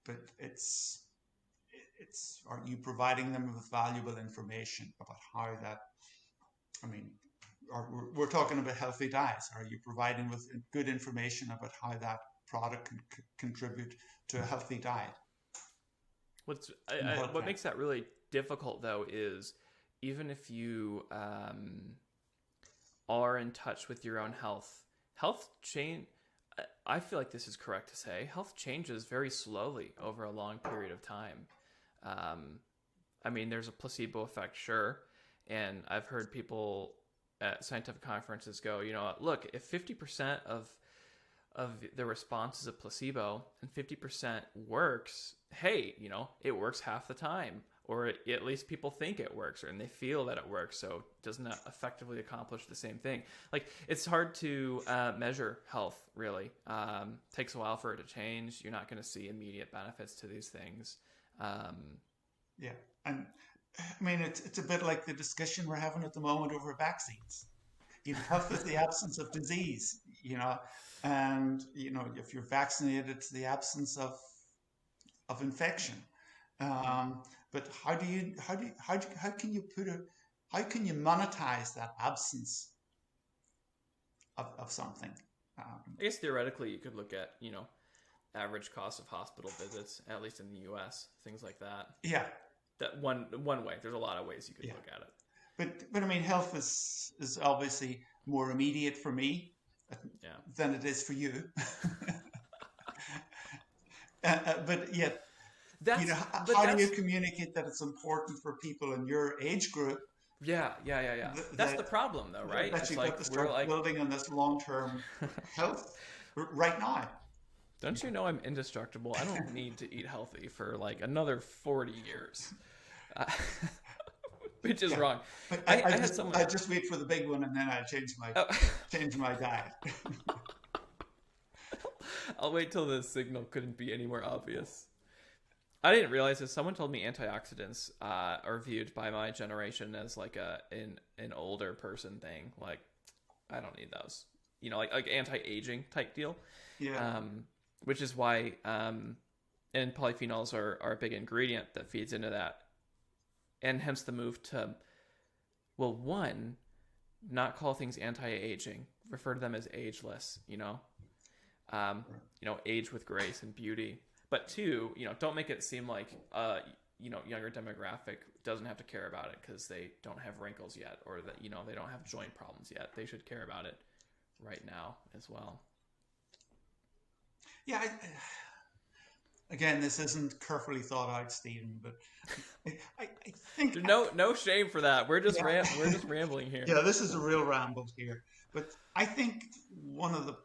But it's are you providing them with valuable information about how that? I mean, we're talking about healthy diets. Are you providing with good information about how that product can contribute to a healthy diet? What makes that really difficult, though, is even if you are in touch with your own health change. I feel like this is correct to say. Health changes very slowly over a long period of time. I mean, there's a placebo effect, sure, and I've heard people at scientific conferences go, look, if 50% of the response is a placebo and 50% works, hey, it works half the time, or at least people think it works, and they feel that it works, so it doesn't effectively accomplish the same thing. Like, it's hard to measure health, really. Takes a while for it to change. You're not going to see immediate benefits to these things. Yeah, and I mean, it's a bit like the discussion we're having at the moment over vaccines. Health is the absence of disease, and if you're vaccinated, it's the absence of infection. But how can you monetize that absence of something? I guess theoretically you could look at average cost of hospital visits, at least in the U.S., things like that. Yeah, that one way. There's a lot of ways you could look at it. But I mean, health is obviously more immediate for me than it is for you. But yet. How do you communicate that it's important for people in your age group? Yeah. That's the problem, though, right? That you've got to start building on this long-term health right now. Don't you know I'm indestructible? I don't need to eat healthy for like another 40 years. Which is wrong. I just wait for the big one and then I change my diet. I'll wait till the signal couldn't be any more obvious. I didn't realize this. Someone told me antioxidants are viewed by my generation as like an older person thing. Like, I don't need those. Like anti-aging type deal. Yeah. Which is why and polyphenols are a big ingredient that feeds into that. And hence the move to, well, one, not call things anti-aging. Refer to them as ageless, age with grace and beauty. But two, don't make it seem like younger demographic doesn't have to care about it because they don't have wrinkles yet, or that they don't have joint problems yet. They should care about it right now as well. Yeah. Again, this isn't carefully thought out, Stephen, but I think there's no shame for that. We're just we're just rambling here. Yeah, this is a real ramble here. But I think one of the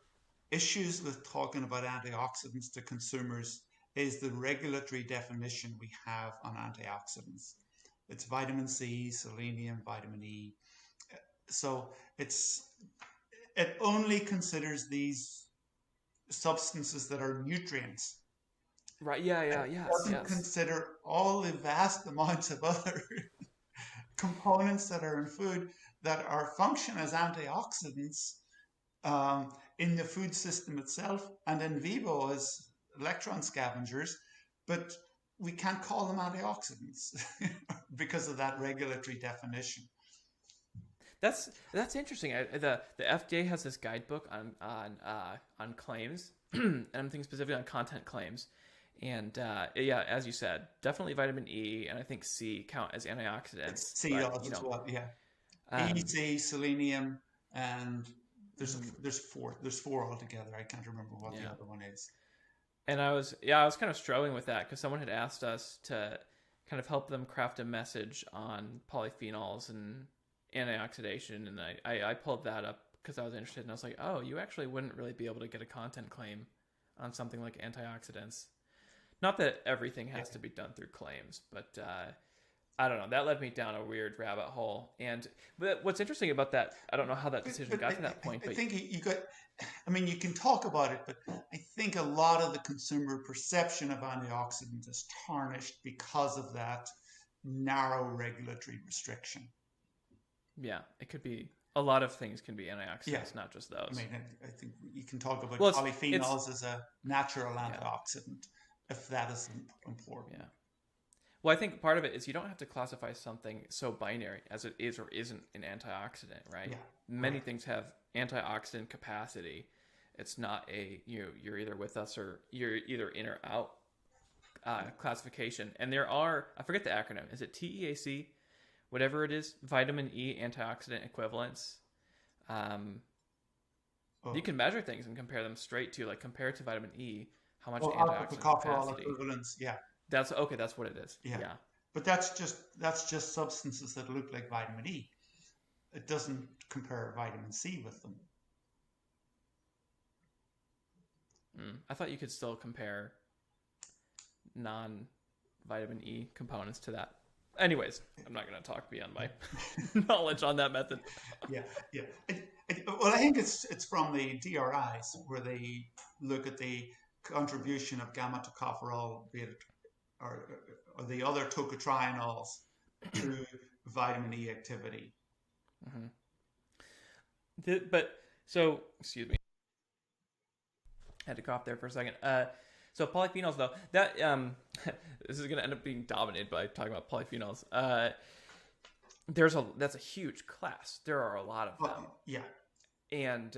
issues with talking about antioxidants to consumers is the regulatory definition we have on antioxidants. It's vitamin C, selenium, vitamin E. So it only considers these substances that are nutrients. Right, yeah. It doesn't consider all the vast amounts of other components that are in food that are function as antioxidants in the food system itself and in vivo as electron scavengers, but we can't call them antioxidants because of that regulatory definition. That's interesting. The FDA has this guidebook on claims, and I'm thinking specifically on content claims. And yeah, as you said, definitely vitamin E and I think C count as antioxidants. C But does as well, yeah. E, um, C, selenium, and mhm, there's four altogether. I can't remember what the yeah. other one is. And I was kind of struggling with that because someone had asked us to kind of help them craft a message on polyphenols and antioxidation, and I pulled that up because I was interested, and I was like, oh, you actually wouldn't really be able to get a content claim on something like antioxidants. Not that everything has Yeah. to be done through claims, but I don't know. That led me down a weird rabbit hole. And but what's interesting about that, I don't know how that decision But got to that point, I but think you got, I mean, you can talk about it, but I think a lot of the consumer perception of antioxidants is tarnished because of that narrow regulatory restriction. yeah, it could be a lot of things can be Yeah. antioxidants, not just I those. mean, I think you can talk about Well, it's polyphenols as a natural yeah, antioxidant, if that is important. yeah. Well, I think part of it is you don't have to classify something so binary as it is or isn't an antioxidant, right? Yeah, Many right. things have antioxidant capacity. It's not you're either with us or you're either in or out classification. And there are, I forget the acronym. Is it TEAC? Whatever it is, vitamin E antioxidant equivalents. Um, Oh, you can measure things and compare them straight to, like, compare to vitamin E how much oh, alpha antioxidant tocopherol capacity. equivalents. Yeah, That's okay. That's what it is. yeah. Yeah. But that's just substances that look like vitamin E. It doesn't compare vitamin C with them. I thought you could still compare non vitamin E components to that. Anyways, I'm not going to talk beyond my knowledge on that method. Yeah, yeah. Well, I think it's from the DRIs where they look at the contribution of gamma tocopherol, be it or, or the other tocotrienols to vitamin E activity. Mm-hmm. But so, excuse me, I had to cough there for a second. So polyphenols, though, that this is going to end up being dominated by talking about polyphenols. That's a huge class. There are a lot of them, Yeah, and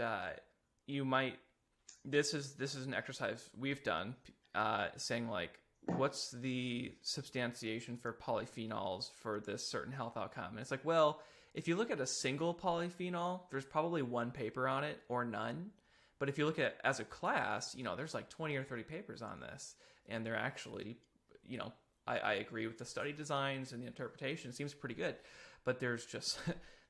you might. This is an exercise we've done, saying, like, what's the substantiation for polyphenols for this certain health outcome, and it's like, well, if you look at a single polyphenol, there's probably one paper on it or none. But if you look at as a class, there's like 20 or 30 papers on this, and they're actually, I agree with the study designs and the interpretation. It seems pretty good, but there's just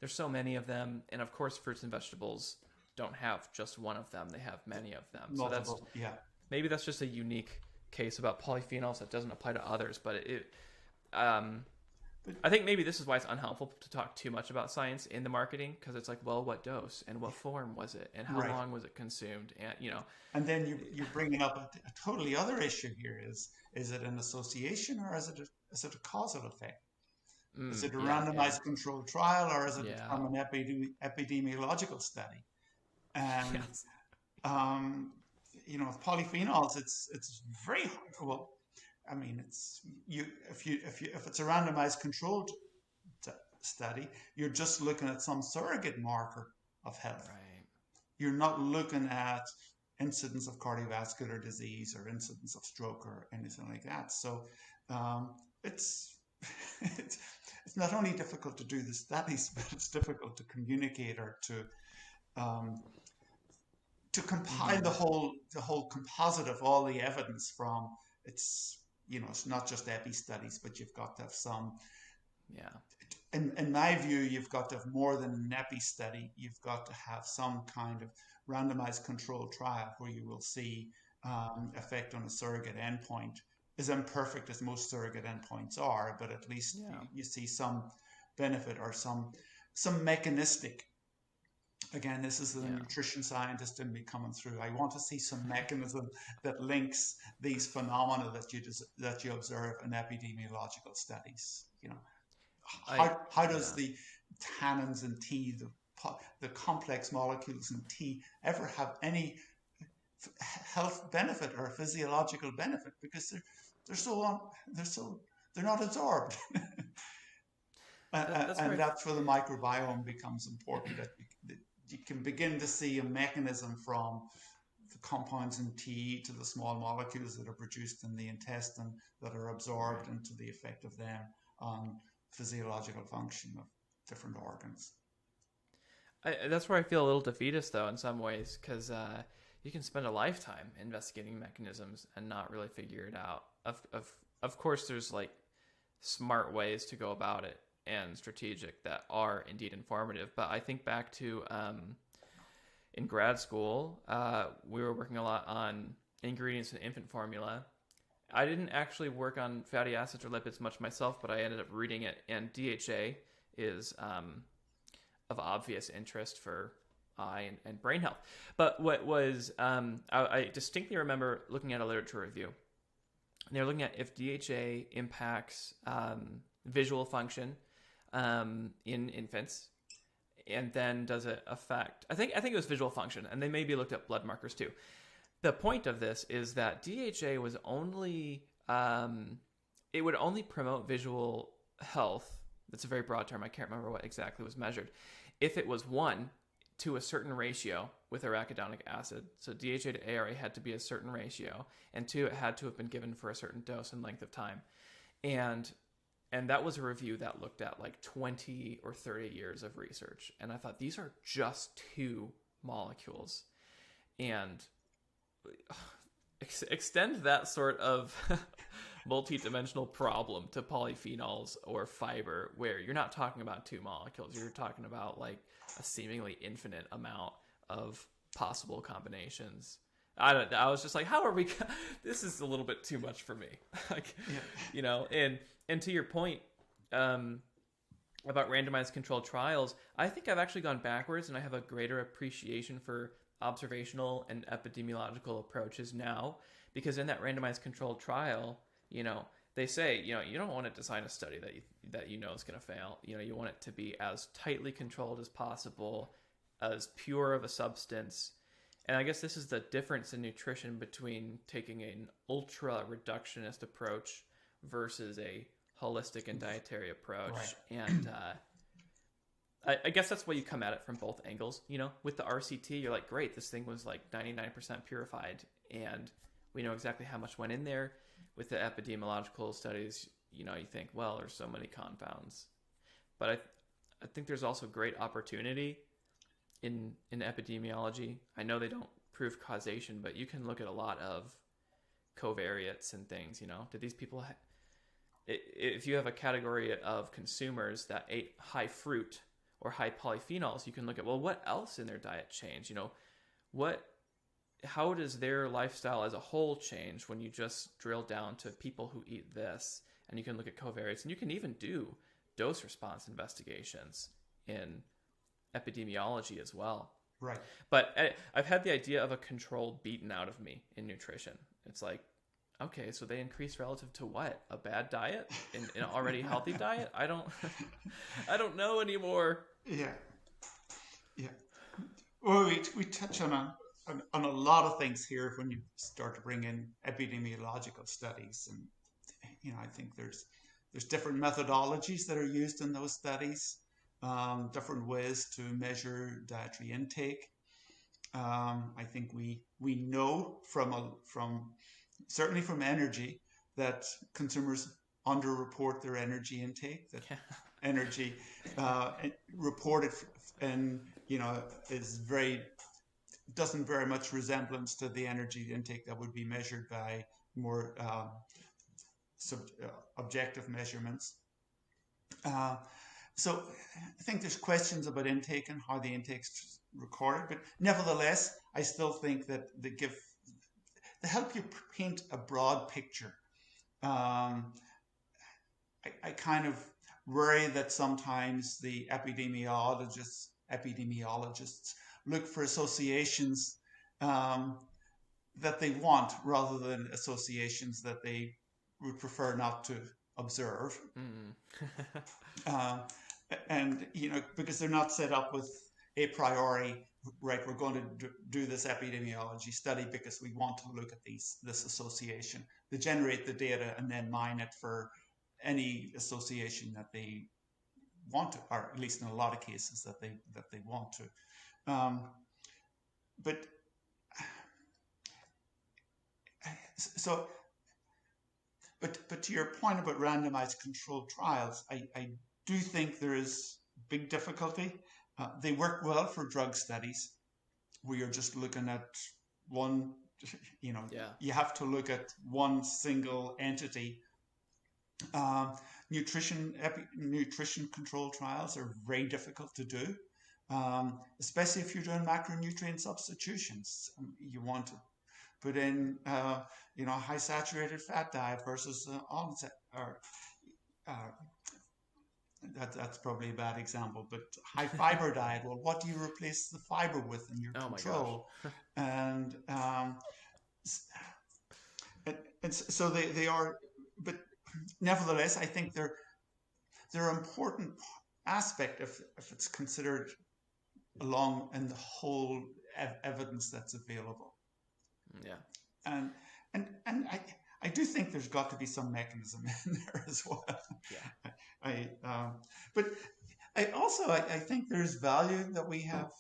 there's so many of them, and of course, fruits and vegetables don't have just one of them; they have many of them. multiple. So Yeah, that's just a unique case about polyphenols that doesn't apply to others. But um, but I think maybe this is why it's unhelpful to talk too much about science in the marketing, because it's like, well, what dose and what form was it and how right. long was it consumed, and And then you're bringing up a totally other issue here: is it an association or is it a causal effect? Is it a yeah, yeah, randomized controlled trial or is it yeah, from an epidemiological study? And yes, with polyphenols, it's very hard. Well, I mean, it's you if it's a randomized controlled study, you're just looking at some surrogate marker of health. right, You're not looking at incidence of cardiovascular disease or incidence of stroke or anything like that. So it's it's it's not only difficult to do the studies, but it's difficult to communicate or um, to compile mm-hmm. the whole composite of all the evidence from it's it's not just epi studies, but you've got to have some. Yeah, In my view, you've got to have more than an epi study. You've got to have some kind of randomized controlled trial where you will see effect on a surrogate endpoint. As imperfect as most surrogate endpoints are, but at least yeah, you see some benefit or some mechanistic. Again, this is the yeah, nutrition scientist in me coming through. I want to see some mechanism that links these phenomena that you observe in epidemiological studies. How does yeah, the tannins in tea, the complex molecules in tea, ever have any health benefit or physiological benefit? Because they're so they're so they're not absorbed. That's And very that's where the microbiome becomes important. That you can begin to see a mechanism from the compounds in tea to the small molecules that are produced in the intestine that are absorbed right. into the effect of them on physiological function of different organs. That's where I feel a little defeatist, though, in some ways, because you can spend a lifetime investigating mechanisms and not really figure it out. Of course, there's like smart ways to go about it and strategic that are indeed informative. But I think back to in grad school, we were working a lot on ingredients in infant formula. I didn't actually work on fatty acids or lipids much myself, but I ended up reading it. And DHA is of obvious interest for eye and brain health. But what was, I distinctly remember looking at a literature review. And they're looking at if DHA impacts visual function in infants, and then does it affect? I think it was visual function, and they maybe looked at blood markers too. The point of this is that DHA was only it would only promote visual health. That's a very broad term. I can't remember what exactly was measured. If it was 1 to a certain ratio with arachidonic acid, so DHA to ARA had to be a certain ratio, and 2, it had to have been given for a certain dose and length of time. And that was a review that looked at like 20 or 30 years of research. And I thought, these are just 2 molecules. And extend that sort of multi-dimensional problem to polyphenols or fiber, where you're not talking about 2 molecules, you're talking about like a seemingly infinite amount of possible combinations. I was just like, how are we this is a little bit too much for me. Like, and to your point about randomized controlled trials, I think I've actually gone backwards, and I have a greater appreciation for observational and epidemiological approaches now, because in that randomized controlled trial, they say, you don't want to design a study that is going to fail. You want it to be as tightly controlled as possible, as pure of a substance. And I guess this is the difference in nutrition between taking an ultra reductionist approach versus a holistic and dietary approach. Right. And I guess that's why you come at it from both angles. With the RCT, you're like, great, this thing was like 99% purified, and we know exactly how much went in there. With the epidemiological studies, you think, well, there's so many confounds. But I think there's also great opportunity in epidemiology. I know they don't prove causation, but you can look at a lot of covariates and things. Did these people if you have a category of consumers that ate high fruit or high polyphenols, you can look at, well, what else in their diet changed? How does their lifestyle as a whole change when you just drill down to people who eat this? And you can look at covariates, and you can even do dose response investigations in epidemiology as well. Right. But I've had the idea of a control beaten out of me in nutrition. It's like, okay, so they increase relative to what? A bad diet? In an already healthy diet? I don't know anymore. Yeah. Well, we touch on a lot of things here when you start to bring in epidemiological studies, and I think there's different methodologies that are used in those studies, different ways to measure dietary intake. I think we know from certainly from energy that consumers underreport their energy intake. That energy reported and is doesn't very much resemblance to the energy intake that would be measured by more objective measurements. So I think there's questions about intake and how the intake's recorded, but nevertheless, I still think that they help you paint a broad picture. I kind of worry that sometimes the epidemiologists look for associations that they want rather than associations that they would prefer not to observe. And because they're not set up with a priori, right, we're going to do this epidemiology study because we want to look at this association. they generate the data and then mine it for any association that they want to, or at least in a lot of cases that they want to. But so, but to your point about randomized controlled trials, I do think there is big difficulty. They work well for drug studies where you're just looking at one, you have to look at one single entity. Nutrition control trials are very difficult to do, especially if you're doing macronutrient substitutions. You want to put in, high saturated fat diet versus that's probably a bad example, but high fiber diet. Well, what do you replace the fiber with in your control? And so they are, but nevertheless, I think they're an important aspect if it's considered along in the whole evidence that's available. Yeah. And I do think there's got to be some mechanism in there as well. Yeah. But I think there's value that we have.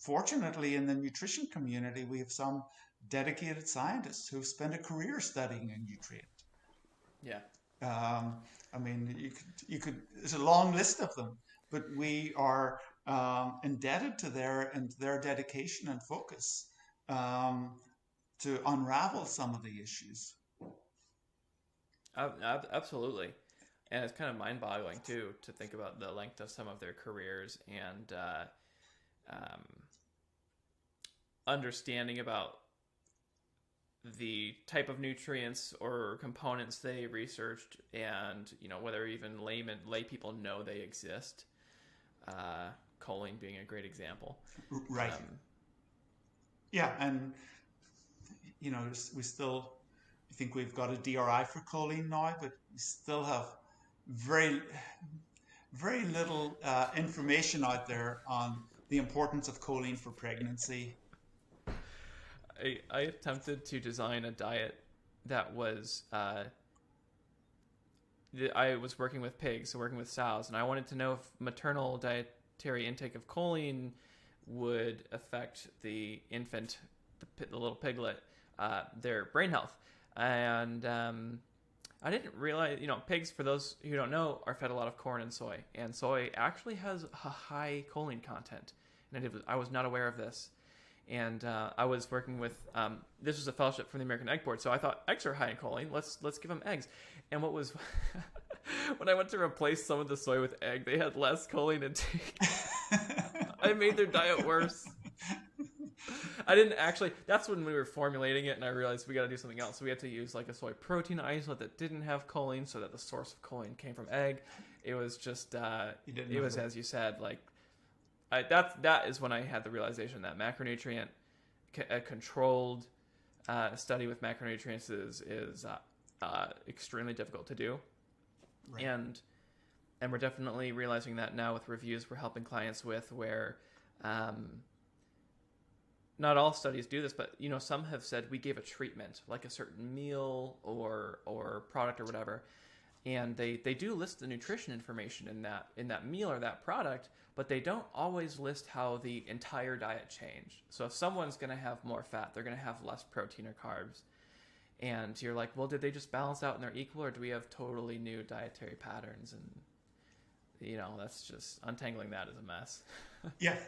Fortunately, in the nutrition community, we have some dedicated scientists who've spent a career studying a nutrient. Yeah. I mean, you could. There's a long list of them, but we are indebted to their dedication and focus to unravel some of the issues. Absolutely. And it's kind of mind-boggling too to think about the length of some of their careers and understanding about the type of nutrients or components they researched, and whether even lay people know they exist. Choline being a great example. Right. Yeah, and we still, I think we've got a DRI for choline now, but we still have very, very little information out there on the importance of choline for pregnancy. I attempted to design a diet that was I was working with pigs, so working with sows, and I wanted to know if maternal dietary intake of choline would affect the infant, the little piglet, their brain health. And I didn't realize, pigs, for those who don't know, are fed a lot of corn and soy actually has a high choline content, and I was not aware of this. And I was working with, this was a fellowship from the American Egg Board, so I thought eggs are high in choline, let's give them eggs. And what was, when I went to replace some of the soy with egg, they had less choline intake. I made their diet worse. I didn't actually, that's when we were formulating it, and I realized we got to do something else. So we had to use like a soy protein isolate that didn't have choline, so that the source of choline came from egg. It was just, it was, as you said, like, that is when I had the realization that macronutrient, a controlled study with macronutrients is extremely difficult to do. Right. And we're definitely realizing that now with reviews we're helping clients with, where not all studies do this, but some have said we gave a treatment, like a certain meal or product or whatever, and they do list the nutrition information in that meal or that product, but they don't always list how the entire diet changed. So if someone's going to have more fat, they're going to have less protein or carbs. And you're like, well, did they just balance out and they're equal, or do we have totally new dietary patterns? And, that's just, untangling that is a mess. Yeah.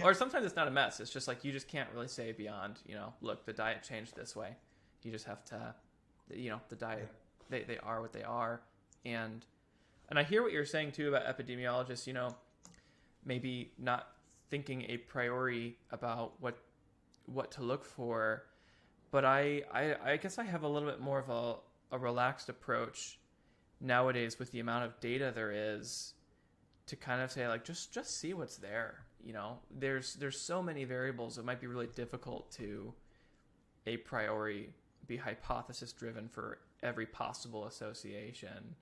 Or sometimes it's not a mess. It's just like, you just can't really say beyond, look, the diet changed this way. You just have to, the diet, they are what they are. And I hear what you're saying too about epidemiologists, maybe not thinking a priori about what to look for. But I guess I have a little bit more of a relaxed approach nowadays with the amount of data there is to kind of say, like, just see what's there. There's so many variables, it might be really difficult to a priori be hypothesis driven for every possible association.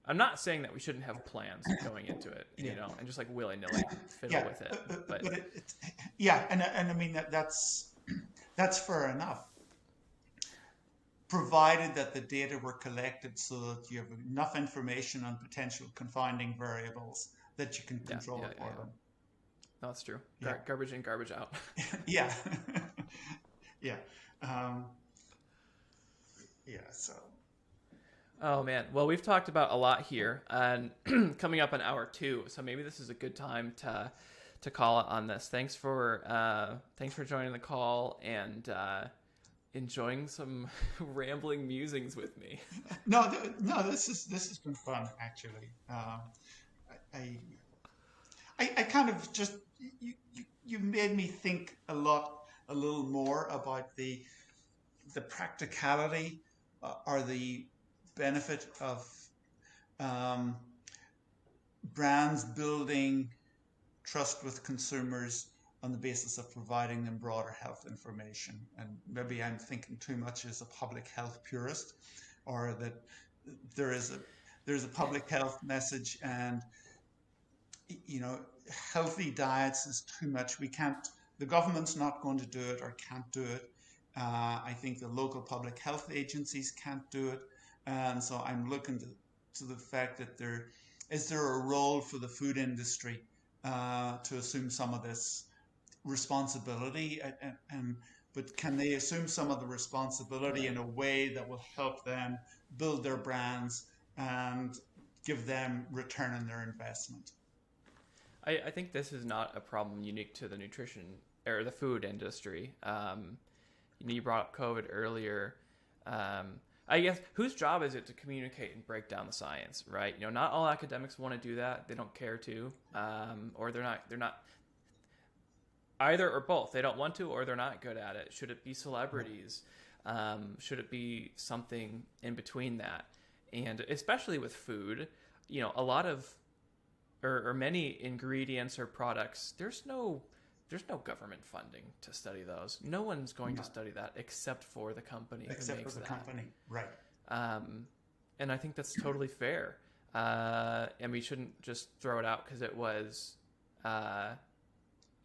I'm not saying that we shouldn't have plans going into it, and just like willy-nilly fiddle with it. But and I mean that's fair enough. provided that the data were collected so that you have enough information on potential confounding variables that you can control for them. No, that's true. Yeah. Garbage in, garbage out. Yeah. Yeah. Um, yeah. So. Oh man. Well, we've talked about a lot here, and coming up on hour 2, so maybe this is a good time to call it on this. Thanks for joining the call and enjoying some rambling musings with me. No, this has been fun actually. I kind of just you made me think a little more about the practicality or the benefit of brands building trust with consumers on the basis of providing them broader health information. And maybe I'm thinking too much as a public health purist, or that there's a public health message, and healthy diets is too much. The government's not going to do it or can't do it. I think the local public health agencies can't do it. And so I'm looking to the fact that is there a role for the food industry to assume some of this responsibility, but can they assume some of the responsibility in a way that will help them build their brands and give them return on their investment? I think this is not a problem unique to the nutrition or the food industry. You brought up COVID earlier. I guess whose job is it to communicate and break down the science, right? Not all academics want to do that. They don't care to, or they're not either or both. They don't want to, or they're not good at it. Should it be celebrities? Should it be something in between that? And especially with food, a lot of or many ingredients or products, there's no government funding to study those. No one's going to study that except for the company. Except for the company, right? And I think that's totally fair. And we shouldn't just throw it out because it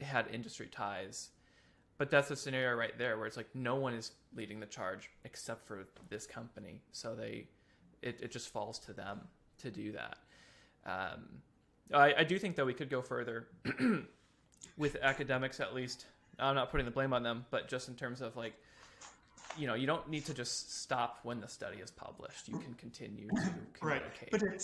had industry ties. But that's a scenario right there where it's like no one is leading the charge except for this company. So it just falls to them to do that. I do think that we could go further with academics, at least. I'm not putting the blame on them, but just in terms of you don't need to just stop when the study is published. You can continue to communicate. Right, but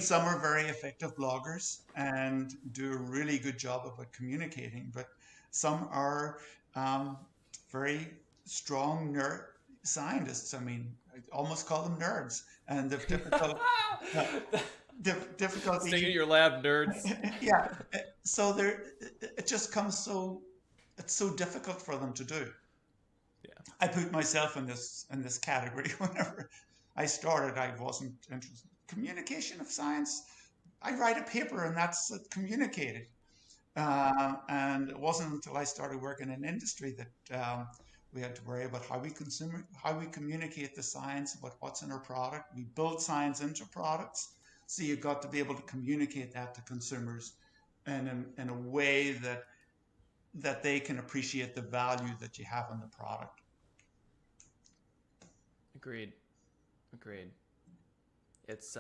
some are very effective bloggers and do a really good job about communicating, but some are very strong nerd scientists. I almost call them nerds, and they've difficult. Difficulty. Stay in your lab, nerds. Yeah. So it just comes it's so difficult for them to do. Yeah. I put myself in this category. Whenever I started, I wasn't interested. Communication of science. I write a paper and that's communicated. And it wasn't until I started working in industry that we had to worry about how we communicate the science about what's in our product. We build science into products. So you've got to be able to communicate that to consumers in a way that they can appreciate the value that you have in the product. Agreed. It's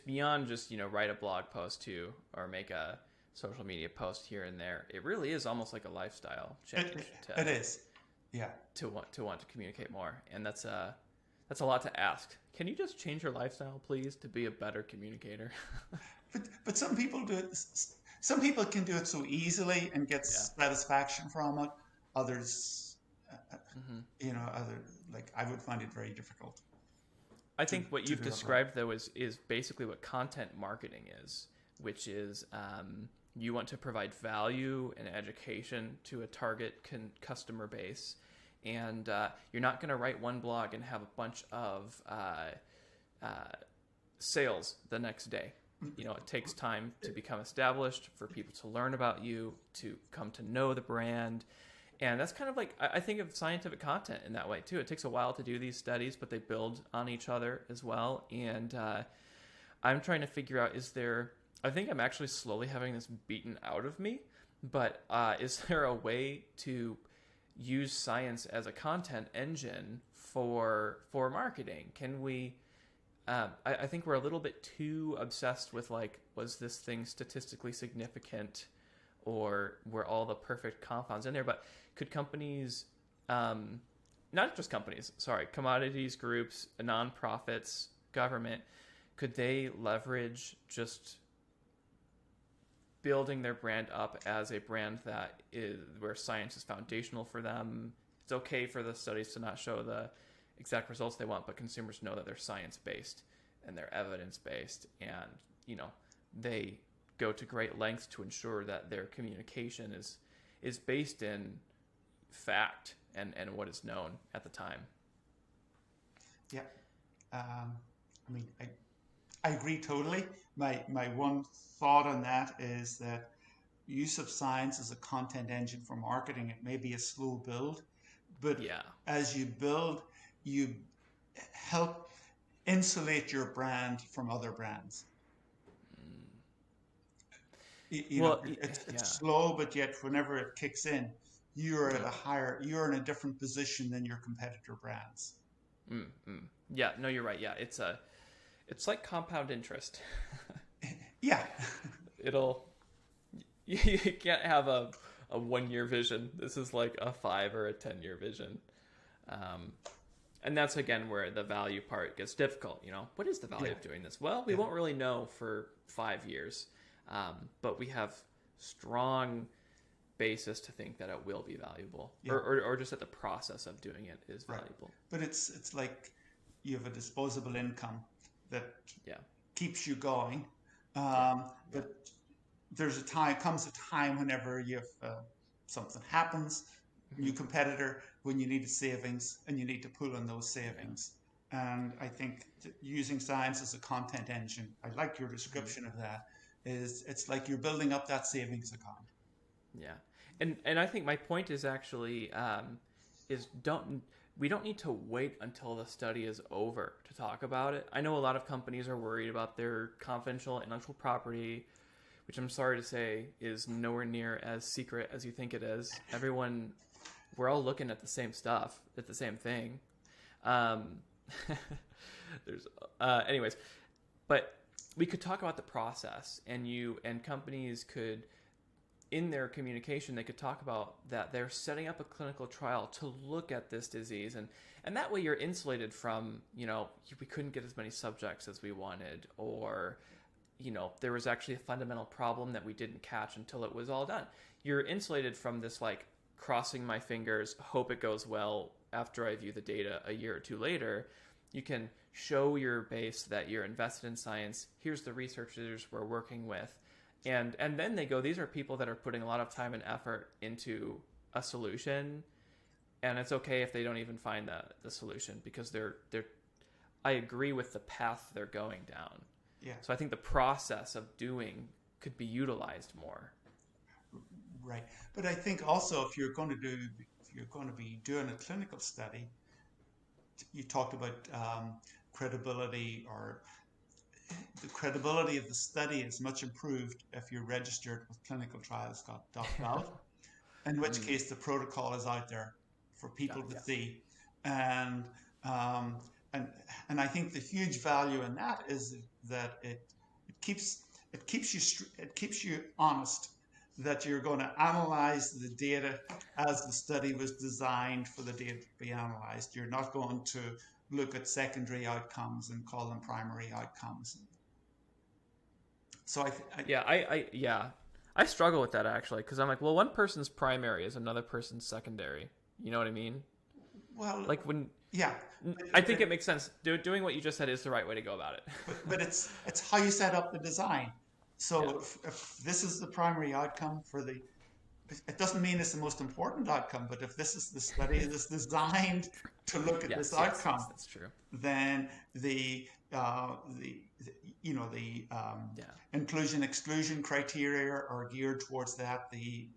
beyond just write a blog post too, or make a social media post here and there. It really is almost like a lifestyle change. It is, yeah. To want to communicate more, and that's a lot to ask. Can you just change your lifestyle, please, to be a better communicator? but some people do it. Some people can do it so easily and get satisfaction from it. Others, I would find it very difficult. I think what you've described, though, is basically what content marketing is, which is you want to provide value and education to a target customer base. And you're not going to write one blog and have a bunch of sales the next day. It takes time to become established, for people to learn about you, to come to know the brand. And that's kind of like, I think of scientific content in that way too. It takes a while to do these studies, but they build on each other as well. And I'm trying to figure out, I think I'm actually slowly having this beaten out of me, but is there a way to use science as a content engine for marketing? Can we? I think we're a little bit too obsessed with like, was this thing statistically significant, or were all the perfect compounds in there? But could companies, not just companies, sorry, commodities groups, nonprofits, government, could they leverage just building their brand up as a brand that is where science is foundational for them? It's okay for the studies to not show the exact results they want, but consumers know that they're science-based and they're evidence-based, and they go to great lengths to ensure that their communication is based in fact and what is known at the time. Yeah. I mean, I agree totally. My one thought on that is that use of science as a content engine for marketing, it may be a slow build, but Yeah. as you build, you help insulate your brand from other brands. Well, It's slow, but yet whenever it kicks in, you're in a different position than your competitor brands. Yeah, no, you're right. Yeah, it's like compound interest. Yeah. You can't have a 1-year vision. This is like a 5 or a 10-year vision. And that's again where the value part gets difficult. What is the value of doing this? Well, we won't really know for 5 years, but we have strong basis to think that it will be valuable, or just that the process of doing it is valuable. But it's like you have a disposable income that keeps you going, but there's comes a time whenever you have something happens, new competitor, when you need savings and you need to pull on those savings. And I think using science as a content engine, I like your description of that, it's like you're building up that savings account. Yeah. And I think my point is actually we don't need to wait until the study is over to talk about it. I know a lot of companies are worried about their confidential intellectual property, which I'm sorry to say is nowhere near as secret as you think it is. We're all looking at the same stuff, at the same thing. Anyways, but we could talk about the process, and companies could, in their communication, they could talk about that they're setting up a clinical trial to look at this disease, and that way you're insulated from, we couldn't get as many subjects as we wanted, or there was actually a fundamental problem that we didn't catch until it was all done. You're insulated from this, like, crossing my fingers, hope it goes well after I view the data a year or two later. You can show your base that you're invested in science. Here's the researchers we're working with. And then they go, these are people that are putting a lot of time and effort into a solution, and it's okay if they don't even find the solution, because I agree with the path they're going down. Yeah. So I think the process of doing could be utilized more. Right. But I think also if you're going to be doing a clinical study, you talked about credibility, or the credibility of the study is much improved if you're registered with clinicaltrials.gov, in which case the protocol is out there for people to see. And I think the huge value in that is that it keeps you honest, that you're going to analyze the data as the study was designed for the data to be analyzed. You're not going to look at secondary outcomes and call them primary outcomes. So I struggle with that, actually, because I'm like, well, one person's primary is another person's secondary. You know what I mean? Well, like when yeah, I think it makes sense. Doing what you just said is the right way to go about it. but it's how you set up the design. So if this is the primary outcome it doesn't mean it's the most important outcome, but if this is the study that's designed to look at this outcome, that's true. Then the inclusion exclusion criteria are geared towards that. The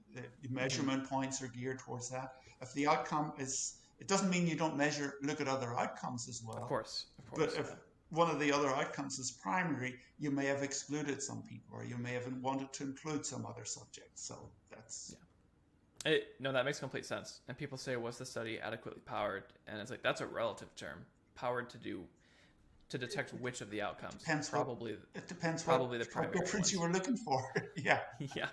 measurement points are geared towards that. If the outcome it doesn't mean you don't look at other outcomes as well. Of course. But if one of the other outcomes is primary, you may have excluded some people, or you may have wanted to include some other subjects. So that's No, that makes complete sense. And people say, was the study adequately powered? And it's like, that's a relative term. Powered to detect which of the outcomes. Probably it depends probably what, the primary what difference ones. you were looking for. Yeah. Yeah.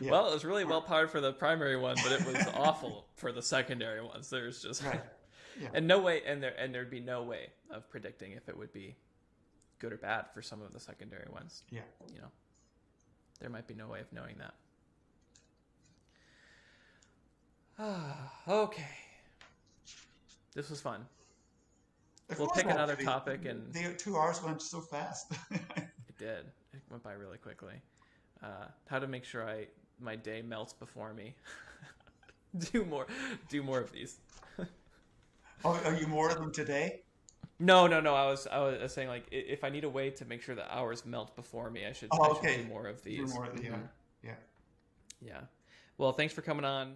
Yeah. Well, it was really well powered for the primary one, but it was awful for the secondary ones. There's just Right. Yeah. and no way, and there'd be no way of predicting if it would be good or bad for some of the secondary ones. Yeah. You know, there might be no way of knowing that. Okay. This was fun. We'll pick another topic, and the 2 hours went so fast. it did. It went by really quickly. How to make sure my day melts before me. do more of these. Oh, are you more of them today? No. I was saying, like, if I need a way to make sure the hours melt before me, I should do more of these. Do more of the, yeah. Yeah. Well, thanks for coming on.